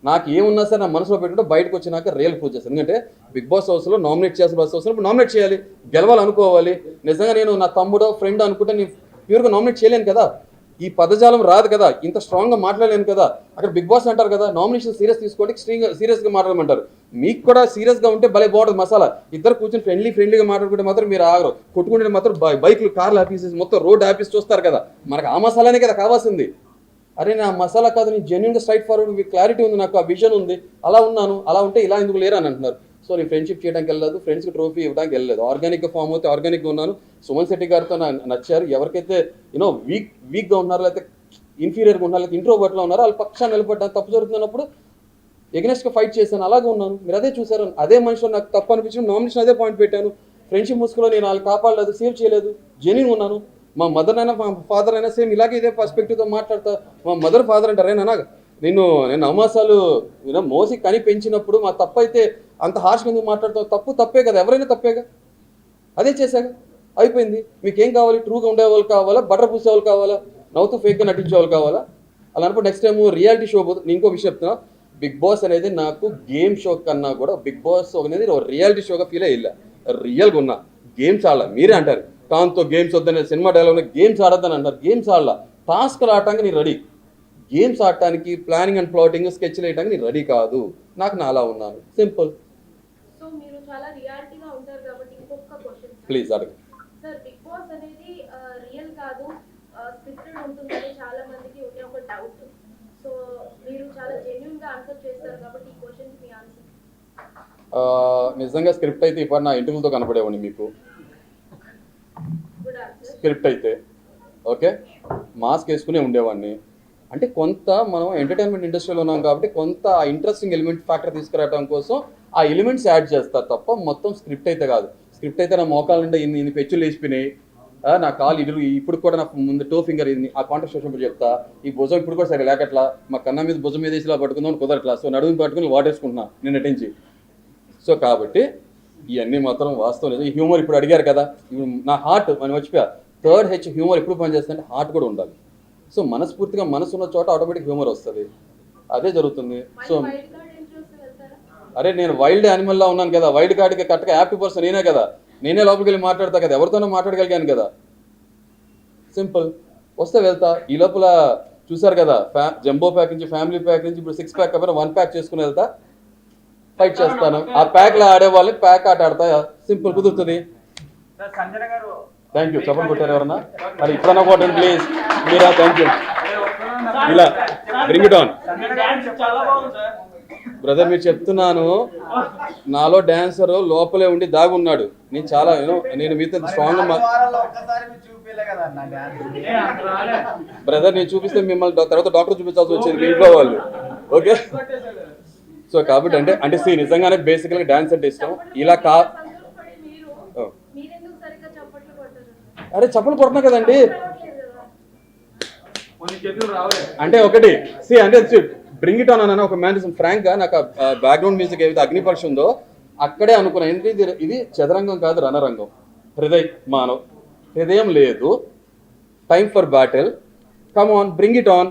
నాకు ఏమున్నా సరే నా మనసులో పెట్టుకుంటే బయటకు వచ్చినాక రియల్ ప్రూవ్ చేస్తాను. ఎందుకంటే బిగ్ బాస్ హౌస్లో నామినేట్ చేసిన బస్ హౌస్లో ఇప్పుడు నామినేట్ చేయాలి, గెలవాలనుకోవాలి. నిజంగా నేను నా తమ్ముడో ఫ్రెండ్ అనుకుంటే నేను ప్యూర్గా నామినేట్ చేయలేను కదా, ఈ పదజాలం రాదు కదా, ఇంత స్ట్రాంగ్గా మాట్లాడలేను కదా. అక్కడ బిగ్ బాస్ అంటారు కదా, నామినేషన్ సీరియస్ తీసుకోండి, సీరియస్గా మాట్లాడమంటారు. మీకు కూడా సీరియస్గా ఉంటే భలే బాగుంటుంది మసాలా. ఇద్దరు కూర్చొని ఫ్రెండ్లీగా మాట్లాడుకుంటే మాత్రం మీరు ఆగరు, కొట్టుకుంటే మాత్రం బైక్లు, కార్లు ఆఫీసెస్ మొత్తం రోడ్ ఆఫీస్ చూస్తారు కదా. మనకు ఆ మసాలానే కదా కావాల్సింది. అరే నా మసాలా కాదు, నేను జెన్యున్గా స్ట్రైట్ ఫార్వర్డ్, క్లారిటీ ఉంది, నాకు ఆ విజన్ ఉంది, అలా ఉన్నాను, అలా ఉంటే ఇలా ఎందుకు లేరు అని అంటున్నారు. సో నేను ఫ్రెండ్షిప్ చేయడానికి వెళ్ళలేదు, ఫ్రెండ్స్కి ట్రోఫీ ఇవ్వడానికి వెళ్ళలేదు, ఆర్గానిక్గా ఫామ్ అవుతే ఆర్గానిక్గా ఉన్నాను. సుమన్ శెట్టి గారితో నచ్చారు. ఎవరికైతే వీక్గా ఉన్నారో, లేకపోతే ఇన్ఫీరియర్గా ఉన్నారో, లేకపోతే ఇంట్రోవర్ట్లో ఉన్నారో వాళ్ళ పక్షాన్ని నిలబడ్డా, తప్పు జరుగుతున్నప్పుడు ఎగనెస్ట్గా ఫైట్ చేశాను, అలాగే ఉన్నాను. మీరు అదే చూసారు. అదే మనిషిలో నాకు తప్పు అనిపించిన నామినేషన్ అదే పాయింట్ పెట్టాను. ఫ్రెండ్షిప్ ముసుగులో నేను వాళ్ళు కాపాడలేదు, సేవ్ చేయలేదు, జెన్యూన్ ఉన్నాను. మా మదర్ అయినా మా ఫాదర్ అయినా సేమ్ ఇలాగే ఇదే పర్స్పెక్టివ్తో మాట్లాడతా. మా మదర్ ఫాదర్ అంటారు, నేను అవమాసాలు మోసి కని పెంచినప్పుడు మా తప్పు అయితే అంత హార్ష్గా ఎందుకు మాట్లాడతావు? తప్పే కదా, ఎవరైనా తప్పేగా, అదే చేశాక అయిపోయింది. మీకేం కావాలి? ట్రూగా ఉండేవాళ్ళు కావాలా, బటర్ పూసేవాళ్ళు కావాలా, నవ్వుతూ ఫేక్గా నటించేవాళ్ళు కావాలా? అలా అన్నప్పుడు నెక్స్ట్ టైం రియాలిటీ షో పోతుంది. నేను ఇంకో విషయం చెప్తున్నా, బిగ్ బాస్ అనేది నాకు గేమ్ షో కన్నా కూడా బిగ్ బాస్ అనేది రియాలిటీ షోగా ఫీల్ అయ్యి రియల్గా ఉన్నా. గేమ్స్ ఆడాల, మీరే అంటారు కాంతో గేమ్స్ వద్దనే సినిమా డైలాగ్ గేమ్స్ ఆడద్దని అంటారు. గేమ్స్ ఆడాల, టాస్క్లు ఆడటానికి నేను రెడీ, గేమ్స్ ఆడటానికి ప్లానింగ్ అండ్ ప్లాటింగ్ స్కెచ్లు వేయడానికి నేను రెడీ కాదు. నాకు నా అలా ఉన్నాను, సింపుల్. సో మీరు చాలా రియాలిటీగా ఉంటారు కాబట్టి ఇంకొక క్వశ్చన్ ప్లీజ్ అడగండి సార్. బిగ్ బాస్ అనేది రియల్ కాదు, స్క్రిప్టెడ్ ఉంటుందని చాలా మందికి ఉండే ఒక డౌట్. సో మీరు చాలా జెన్యూన్ గా ఆన్సర్ చేస్తారు కాబట్టి ఈ క్వశ్చన్ మీ ఆన్సర్. నిజంగా స్క్రిప్ట్ అయితే ఇప్పుడు నా ఇంటర్వ్యూతో కనపడేవాడిని మీకు. Good answer. స్క్రిప్ట్ అయితే ఓకే, మాస్క్ వేసుకునే ఉండేవాడిని. అంటే కొంత మనం ఎంటర్టైన్మెంట్ ఇండస్ట్రీలో ఉన్నాం కాబట్టి కొంత ఆ ఇంట్రెస్టింగ్ ఎలిమెంట్ ఫ్యాక్టర్ తీసుకురావడం కోసం ఆ ఎలిమెంట్స్ యాడ్ చేస్తారు తప్ప మొత్తం స్క్రిప్ట్ అయితే కాదు. స్క్రిప్ట్ అయితే నా మోకాల నుండి ఇన్ని పెచ్చులు వేసిపోయినాయి, నా కాలు ఇరు, ఇప్పుడు కూడా నాకు ముందు టో ఫింగర్ ఇది, ఆ కాంటాక్ట్ వచ్చినప్పుడు చెప్తా. ఈ భుజం ఇప్పుడు కూడా సరే లేకట్లా, మా కన్నా మీద భుజం మీద వేసి ఇలా పట్టుకుందాం కుదరట్లా. సో నడుము పట్టుకుని వాటేసుకుంటున్నా నేను నటించి. సో కాబట్టి ఇవన్నీ మాత్రం వాస్తవం లేదు. ఈ హ్యూమర్ ఇప్పుడు అడిగారు కదా, నా హార్ట్ మనం వచ్చిపోయా. 3rd H హ్యూమర్ ఎప్పుడు పనిచేస్తుందంటే హార్ట్ కూడా ఉండాలి. సో మనస్ఫూర్తిగా మనసు ఉన్న చోట ఆటోమేటిక్ హ్యూమర్ వస్తుంది, అదే జరుగుతుంది. సో అరే నేను వైల్డ్ యానిమల్లా ఉన్నాను కదా, వైల్డ్ కార్డ్కి కరెక్ట్గా యాప్టీ పర్సన్ నేనే కదా, నేనే లోపలికి వెళ్ళి మాట్లాడతా కదా, ఎవరితోనో మాట్లాడగలిగాను కదా, సింపుల్. వస్తే వెళ్తా. ఈ లోపల చూసారు కదా, జంబో ప్యాక్ నుంచి ఫ్యామిలీ ప్యాక్ నుంచి ఇప్పుడు 6 ప్యాక్ కాబట్టి 1 ప్యాక్ చేసుకుని వెళ్తా, ఫైట్ చేస్తాను. ఆ ప్యాక్లో ఆడే వాళ్ళని ప్యాక్ ఆట ఆడతా, సింపుల్, కుదురుతుంది. Thank you. చెప్పండి కొట్టారు ఎవరన్నా? మరి ఇప్పుడన్నా కొట్టండి ప్లీజ్. మీరా? Thank you. ఇలా బ్రింగ్ ఇట్ ఆన్ బ్రదర్. మీరు చెప్తున్నాను, నాలో డాన్సర్ లోపలే ఉండి దాగున్నాడు. నేను చాలా నేను మీతో స్ట్రాంగ్ బ్రదర్. నేను చూపిస్తే మిమ్మల్ని తర్వాత డాక్టర్ చూపించాల్సి వచ్చింది మీ ఇంట్లో వాళ్ళు. ఓకే, సో కాబట్టి అంటే నిజంగానే బేసికల్గా డాన్స్ అంటే ఇష్టం. ఇలా సంతోషపడి మీరెందుకు సరిగ్గా చప్పట్లు కొట్టరు? అరే చప్పలు కొడుతున్నా కదండి. రావట్లేదు కదా. అంటే ఒకటి అంటే బ్రింగ్ ఇట్ ఆన్ అన్న ఒక మ్యాన్ ఫ్రాంక్ గా నాకు బ్యాక్గ్రౌండ్ మ్యూజిక్ ఏదైతే అగ్నిపక్ష ఉందో అక్కడే అనుకున్నా. ఎందుకంటే ఇది చదరంగం కాదు, రణరంగం. మానవ్ హృదయం లేదు. Time for battle. Come on, bring it on.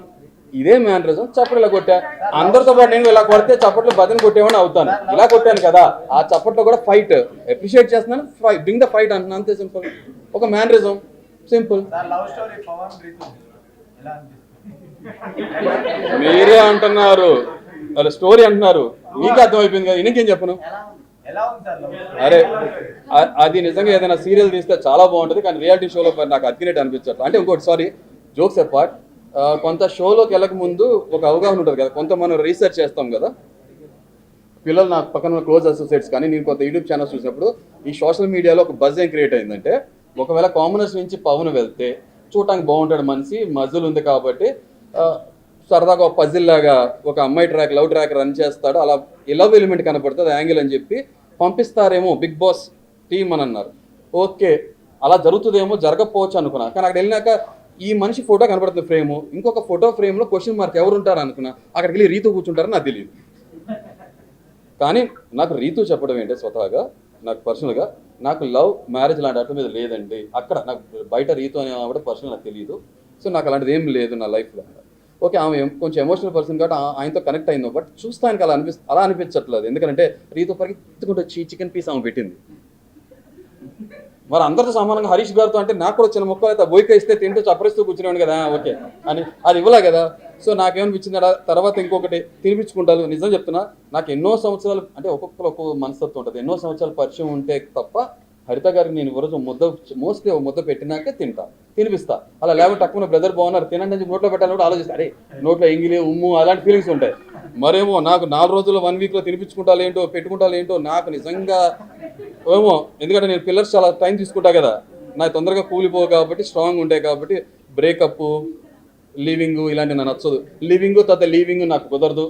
ఇదే మ్యానరిజం. చప్పట్లు ఇలా కొట్టా. అందరితో పాటు నేను ఇలా కొడితే చప్పట్లు బతిని కొట్టేవాడిని అవుతాను. ఇలా కొట్టాను కదా, ఆ చప్పట్లో కూడా ఫైట్ అప్రిషియేట్ చేస్తున్నాను. బ్రింగ్ ద ఫైట్ అంటున్నాను, అంతే సింపుల్. ఒక మ్యానరిజం, సింపుల్. మీరే అంటున్నారు, వాళ్ళ స్టోరీ అంటున్నారు, మీకే అర్థమైపోయింది కదా, ఇంకేం చెప్పను. అరే అది నిజంగా ఏదైనా సీరియల్ తీస్తే చాలా బాగుంటుంది, కానీ రియాలిటీ షోలో నాకు అతికినట్టు అనిపించట్లేదు. అంటే ఇంకోటి సారీ, జోక్స్ అపార్ట్, కొంత షోలోకి వెళ్ళక ముందు ఒక అవగాహన ఉంటుంది కదా, కొంత మనం రీసెర్చ్ చేస్తాం కదా. పిల్లలు నాకు పక్కన క్లోజ్ అసోసియేట్స్ కానీ నేను కొంత యూట్యూబ్ ఛానల్స్ చూసినప్పుడు ఈ సోషల్ మీడియాలో ఒక బజ్ ఏం క్రియేట్ అయిందంటే, ఒకవేళ కామనర్స్ నుంచి పవన్ వెళ్తే చూడటానికి బాగుంటాడు, మనిషి మజిల్ ఉంది కాబట్టి సరదాగా ఒక పజిల్ లాగా ఒక అమ్మాయి ట్రాక్, లవ్ ట్రాక్ రన్ చేస్తాడు, అలా లవ్ ఎలిమెంట్ కనపడుతుంది యాంగిల్ అని చెప్పి పంపిస్తారేమో బిగ్ బాస్ టీమ్ అని అన్నారు. ఓకే, అలా జరుగుతుందేమో, జరగకపోవచ్చు అనుకున్నా. కానీ అక్కడ వెళ్ళినాక ఈ మనిషి ఫోటో కనపడుతుంది ఫ్రేము, ఇంకొక ఫోటో ఫ్రేమ్లో క్వశ్చన్ మార్క్ ఎవరు ఉంటారు అనుకున్నా. అక్కడికి వెళ్ళి రీతు కూర్చుంటారని నాకు తెలియదు. కానీ నాకు రీతు చెప్పడం ఏంటంటే, స్వతహాగా నాకు పర్సనల్గా నాకు లవ్ మ్యారేజ్ లాంటి అర్థం మీద లేదండి. అక్కడ నాకు బయట రీతు అనే ఆవిడ పర్సనల్ నాకు తెలియదు. సో నాకు అలాంటిది ఏం లేదు నా లైఫ్లో. ఓకే, ఆమె కొంచెం ఎమోషనల్ పర్సన్ కాబట్టి ఆయనతో కనెక్ట్ అయిందో, బట్ చూస్తానికి అలా అనిపించట్లేదు. ఎందుకంటే రీతు పరిగెత్తుకుంటూ వచ్చి చికెన్ పీస్ ఆమె పెట్టింది. మరి అందరితో సమానంగా హరీష్ గారితో అంటే నాకు కూడా చిన్న మొక్కలు అయితే బోయిక ఇస్తే తింటూ చప్పరిస్తూ కూర్చునేవాడు కదా, ఓకే అని అది ఇవ్వలే కదా. సో నాకేమనిపించింది, తర్వాత ఇంకొకటి తినిపించుకుంటారు. నిజం చెప్తున్నా, నాకు ఎన్నో సంవత్సరాలు, అంటే ఒక్కొక్కరు ఒక్కొక్క మనస్తత్వం ఉంటుంది, ఎన్నో సంవత్సరాలు పరిచయం ఉంటే తప్ప హరిత గారికి నేను ఈరోజు మోస్ట్లీ ముద్ద పెట్టినాకే తినిపిస్తా. అలా లేకపోతే తక్కువ బ్రదర్ బాగున్నారు తినండి అని నోట్లో పెట్టాలని కూడా ఆలోచిస్తా. అరే నోట్లో ఎంగిలి ఉమ్ము అలాంటి ఫీలింగ్స్ ఉంటాయి. మరేమో నాకు 4 రోజులు 1 వీక్లో తినిపించుకుంటారు ఏంటో పెట్టుకుంటారు ఏంటో నాకు నిజంగా ఏమో. ఎందుకంటే నేను పిల్లర్స్ చాలా టైం తీసుకుంటా కదా, నాకు తొందరగా కూలిపోవు కాబట్టి, స్ట్రాంగ్ ఉంటాయి కాబట్టి. బ్రేకప్, లీవింగ్ ఇలాంటివి నాకు నచ్చదు. లీవింగ్ తర్వాత లీవింగ్ నాకు కుదరదు.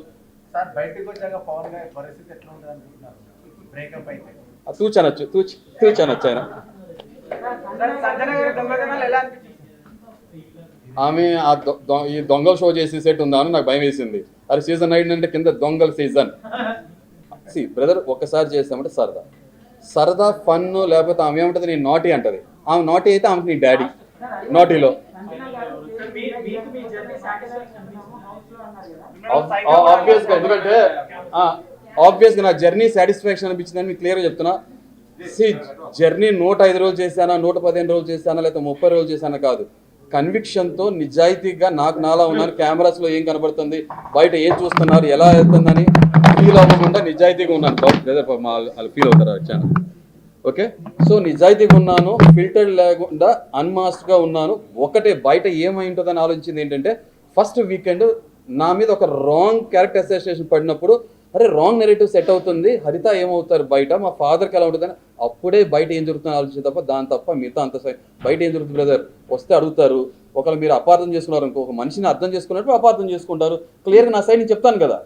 తూచనొచ్చు ఆయన. ఆమె ఈ దొంగల షో చేసి సెట్ ఉందా అని నాకు భయం వేసింది. అది సీజన్ 9 అంటే కింద దొంగల సీజన్. బ్రదర్ ఒక్కసారి చేస్తామంటే సరదా ఫన్, లేకపోతే ఆమె ఏమంటుంది నేను నాటీ అంటది. ఆమె నాటీ అయితే ఆమెకి నీ డాడీ నాటీలో. ఎందుకంటే ఆబ్వియస్గా నా జర్నీ సాటిస్ఫాక్షన్ అనిపించిందని మీకు క్లియర్గా చెప్తున్నా. జర్నీ 105 రోజులు చేశానా, 115 రోజులు చేశానా, లేకపోతే 30 రోజులు చేశానా కాదు, కన్విక్షన్తో నిజాయితీగా నాకు నాలా ఉన్నాను. కెమెరాస్లో ఏం కనబడుతుంది, బయట ఏం చూస్తున్నారు, ఎలా వెళ్తుందని ఫీల్ అవ్వకుండా నిజాయితీగా ఉన్నాను. వాళ్ళు ఫీల్ అవుతారు ఛానల్. ఓకే, సో నిజాయితీగా ఉన్నాను, ఫిల్టర్ లేకుండా అన్మాస్క్గా ఉన్నాను. ఒకటే బయట ఏమై ఉంటుందని ఆలోచించింది ఏంటంటే, ఫస్ట్ వీకెండ్ నా మీద ఒక రాంగ్ క్యారెక్టర్ అసోసియేషన్ పడినప్పుడు, అరే రాంగ్ నెరేటివ్ సెట్ అవుతుంది, హరిత ఏమవుతారు బయట, మా ఫాదర్కి ఎలా ఉంటుందని అప్పుడే బయట ఏం జరుగుతుందని ఆలోచించి తప్ప దాని తప్ప మిగతా అంత బయట ఏం జరుగుతుంది బ్రదర్ వస్తే అడుగుతారు. ఒకవేళ మీరు అపార్థం చేసుకున్నారు అనుకో, ఒక మనిషిని అర్థం చేసుకున్నట్టు అపార్థం చేసుకుంటారు. క్లియర్గా నా సైడ్ నేను చెప్తాను కదా,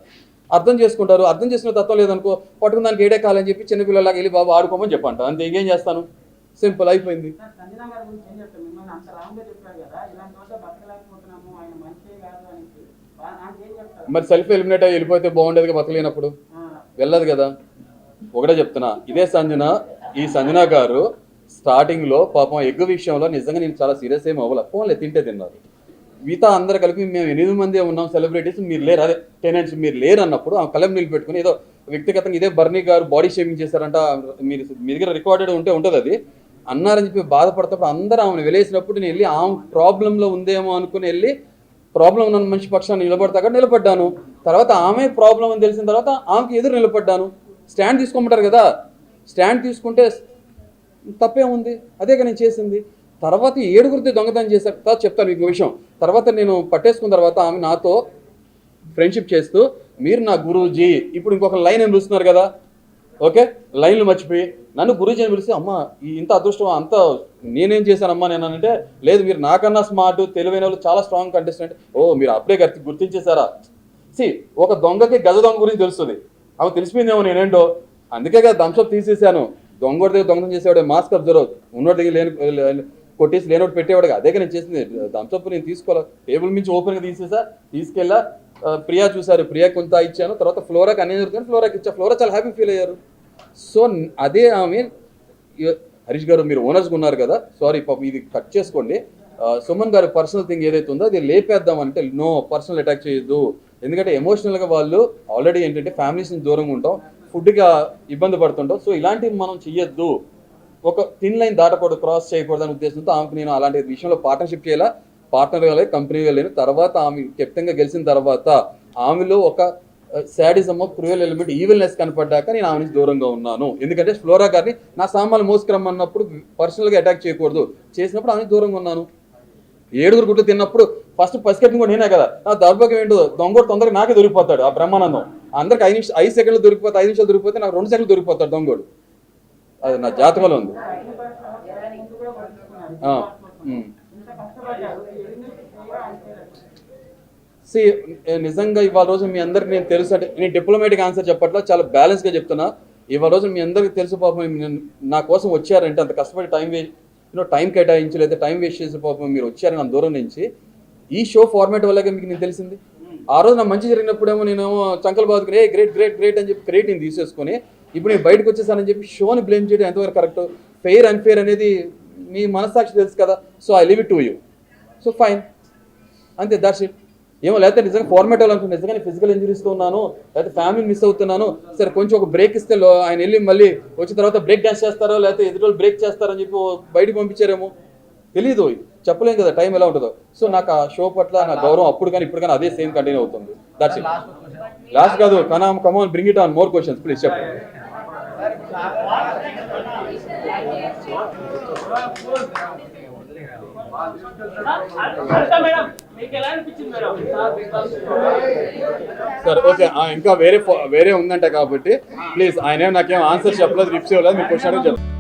అర్థం చేసుకుంటారు. అర్థం చేసుకునే తత్వం లేదనుకో, పట్టుకుని దానికి ఏడే కాలని చెప్పి చిన్నపిల్లలాగా వెళ్ళి బాబు ఆడుకోమని చెప్పంట, అంతే. ఇంకేం చేస్తాను, సింపుల్ అయిపోయింది. మరి సెల్ఫ్ ఎలిమినేట్ అయ్యి వెళ్ళిపోతే బాగుండేది, బతకలేనప్పుడు వెళ్ళదు కదా. ఒకటే చెప్తున్నా, ఇదే సంజన, ఈ సంజన గారు స్టార్టింగ్లో పాపం ఎగ్ విషయంలో నిజంగా నేను చాలా సీరియస్ ఏమి అవ్వలే, ఫోన్లే తింటే తిన్నారు. మిగతా అందరు కలిపి మేము 8 మంది ఉన్నాం సెలబ్రిటీస్, మీరు లేరు, అదే టెనెంట్స్ మీరు లేరు అన్నప్పుడు ఆమె కలం నిలబెట్టుకుని ఏదో వ్యక్తిగతంగా ఇదే బర్నీ గారు బాడీ షేమింగ్ చేశారంట, మీరు మీ దగ్గర రికార్డెడ్ ఉంటుంది అది అన్నారని చెప్పి బాధపడతాప్పుడు అందరూ ఆమెను వెలేసినప్పుడు నేను వెళ్ళి ఆమె ప్రాబ్లంలో ఉందేమో అనుకుని వెళ్ళి ప్రాబ్లం ఉన్న మనిషి పక్షాన్ని నిలబడ్డాను. తర్వాత ఆమె ప్రాబ్లం అని తెలిసిన తర్వాత ఆమెకి ఎదురు నిలబడ్డాను. స్టాండ్ తీసుకోమంటారు కదా, స్టాండ్ తీసుకుంటే తప్పేముంది, అదేగా నేను చేసింది. తర్వాత 7గురిది దొంగతనం చేశాక తర్వాత చెప్తాను మీకు విషయం. తర్వాత నేను పట్టేసుకున్న తర్వాత ఆమె నాతో ఫ్రెండ్షిప్ చేస్తూ మీరు నా గురూజీ, ఇప్పుడు ఇంకొక లైన్ ఏం పిలుస్తున్నారు కదా, ఓకే లైన్లు మర్చిపోయి నన్ను గురూజీ అని పిలిస్తే అమ్మ ఇంత అదృష్టం అంత నేనేం చేశానమ్మా నేను అంటే, లేదు మీరు నాకన్నా స్మార్ట్ తెలివైన వాళ్ళు చాలా స్ట్రాంగ్ కంటెస్టెంట్. ఓ మీరు అప్పుడే గుర్తించేశారా. ఒక దొంగకి గజ దొంగ గురించి తెలుస్తుంది, అవి తెలిసిపోయిందేమో నేనేంటో, అందుకే కదా థమ్స్అప్ తీసేసాను. దొంగోడి దగ్గర దొంగతనం చేసేవాడు మాస్క్ అబ్జర్వ్, ఉన్నోడి దగ్గర లేని కొట్టేసి లేనోటి పెట్టేవాడుగా, అదే నేను చేసింది. థమ్స్అప్ నేను తీసుకోవాలి, టేబుల్ నుంచి ఓపెన్గా తీసేసా, తీసుకెళ్ళా. ప్రియా చూసారు, ప్రియా కొంత ఇచ్చాను, తర్వాత ఫ్లోరాకి అన్నీ దొరుకుతాను, ఫ్లోరాకి ఇచ్చా. ఫ్లోరా చాలా హ్యాపీ ఫీల్ అయ్యారు. సో అదే ఆమె హరీష్ గారు మీరు ఓనర్స్గా ఉన్నారు కదా, సారీ పాపం ఇది కట్ చేసుకోండి. సుమన్ గారి పర్సనల్ థింగ్ ఏదైతే ఉందో అది లేపేద్దాం అంటే నో, పర్సనల్ అటాక్ చేయొద్దు. ఎందుకంటే ఎమోషనల్గా వాళ్ళు ఆల్రెడీ ఏంటంటే ఫ్యామిలీస్ నుంచి దూరంగా ఉంటాం, ఫుడ్గా ఇబ్బంది పడుతుంటాం. సో ఇలాంటివి మనం చెయ్యొద్దు, ఒక థిన్ లైన్ దాటకూడదు, క్రాస్ చేయకూడదు అనే ఉద్దేశంతో ఆమెకు నేను అలాంటి విషయంలో పార్ట్నర్షిప్ చేయాలా, పార్ట్నర్ వెళ్ళాలి, కంపెనీ వెళ్ళాను. తర్వాత ఆమె కెప్టెన్గా గెలిచిన తర్వాత ఆమెలో ఒక శాడిజం, క్రూయల్ ఎలిమెంట్, ఈవిల్నెస్ కనపడ్డాక నేను ఆమె నుంచి దూరంగా ఉన్నాను. ఎందుకంటే ఫ్లోరా గారిని నా సామాన్లు మోసుకురమ్మన్నప్పుడు పర్సనల్గా అటాక్ చేయకూడదు, చేసినప్పుడు ఆమె దూరంగా ఉన్నాను. 7గురు గుడ్లు తిన్నప్పుడు ఫస్ట్ పసికెట్టిన కూడా నేనే కదా, నా దౌర్భాగ్యం ఏంటో దొంగోడు తొందరగా నాకే దొరికిపోతాడు. ఆ బ్రహ్మానందం అందరికి 5 సెకండ్లు దొరికిపోతే, 5 నిమిషాలు దొరికిపోతే నాకు 2 సెకండ్లు దొరికిపోతాడు దొంగోడు. అది నా జాతకంలో ఉంది. నిజంగా ఇవాళ రోజు మీ అందరికి నేను తెలుసు అంటే నేను డిప్లొమాటిక్ ఆన్సర్ చెప్పట్లా, చాలా బ్యాలెన్స్గా చెప్తున్నా. ఇవాళ రోజు మీ అందరికి తెలుసు పాపం నా కోసం వచ్చారంటే అంత కష్టపడి టైం కేటాయించి లేదా టైం వేస్ట్ చేసే పాపం మీరు వచ్చారని అంత దూరం నుంచి. ఈ షో ఫార్మాట్ వల్లగా మీకు నేను తెలిసింది. ఆ రోజు నా మంచి జరిగినప్పుడేమో నేనేమో చంకలు బాదుకుని గ్రేట్ గ్రేట్ గ్రేట్ అని చెప్పి క్రెడిట్ నేను తీసేసుకొని ఇప్పుడు నేను బయటకు వచ్చేసానని చెప్పి షోని బ్లేమ్ చేయడం ఎంతవరకు కరెక్ట్, ఫెయిర్ అన్ఫెయిర్ అనేది మీ మనస్సాక్షి తెలుసు కదా. So I leave it to you. So fine, అంతే, దట్స్ ఇట్. ఏమో లేకపోతే నిజంగా ఫార్మాట్ అవ్వాలనుకుంటున్నాను, నిజంగా ఫిజికల్ ఇంజరీస్తో ఉన్నాను, లేకపోతే ఫ్యామిలీని మిస్ అవుతున్నాను, సరే కొంచెం ఒక బ్రేక్ ఇస్తే ఆయన వెళ్ళి మళ్ళీ వచ్చిన తర్వాత బ్రేక్ డాన్స్ చేస్తారో లేకపోతే ఎదురు బ్రేక్ చేస్తారని చెప్పి బయటకు పంపించారేమో తెలీదు, చెప్పలేం కదా టైం ఎలా ఉంటుందో. సో నాకు ఆ షో పట్ల నా గౌరవం అప్పుడు కానీ ఇప్పుడు కానీ అదే సేమ్ కంటిన్యూ అవుతుంది. That's it. లాస్ట్ కాదు, come on bring it on, more questions please చెప్పండి. సార్ ఓకే, ఇంకా వేరే ఉందంట కాబట్టి ప్లీజ్, ఆయన నాకేం ఆన్సర్ చెప్పలేదు, రిప్స్ ఇవ్వలేదు, మీ క్వశ్చన్ చెప్పండి.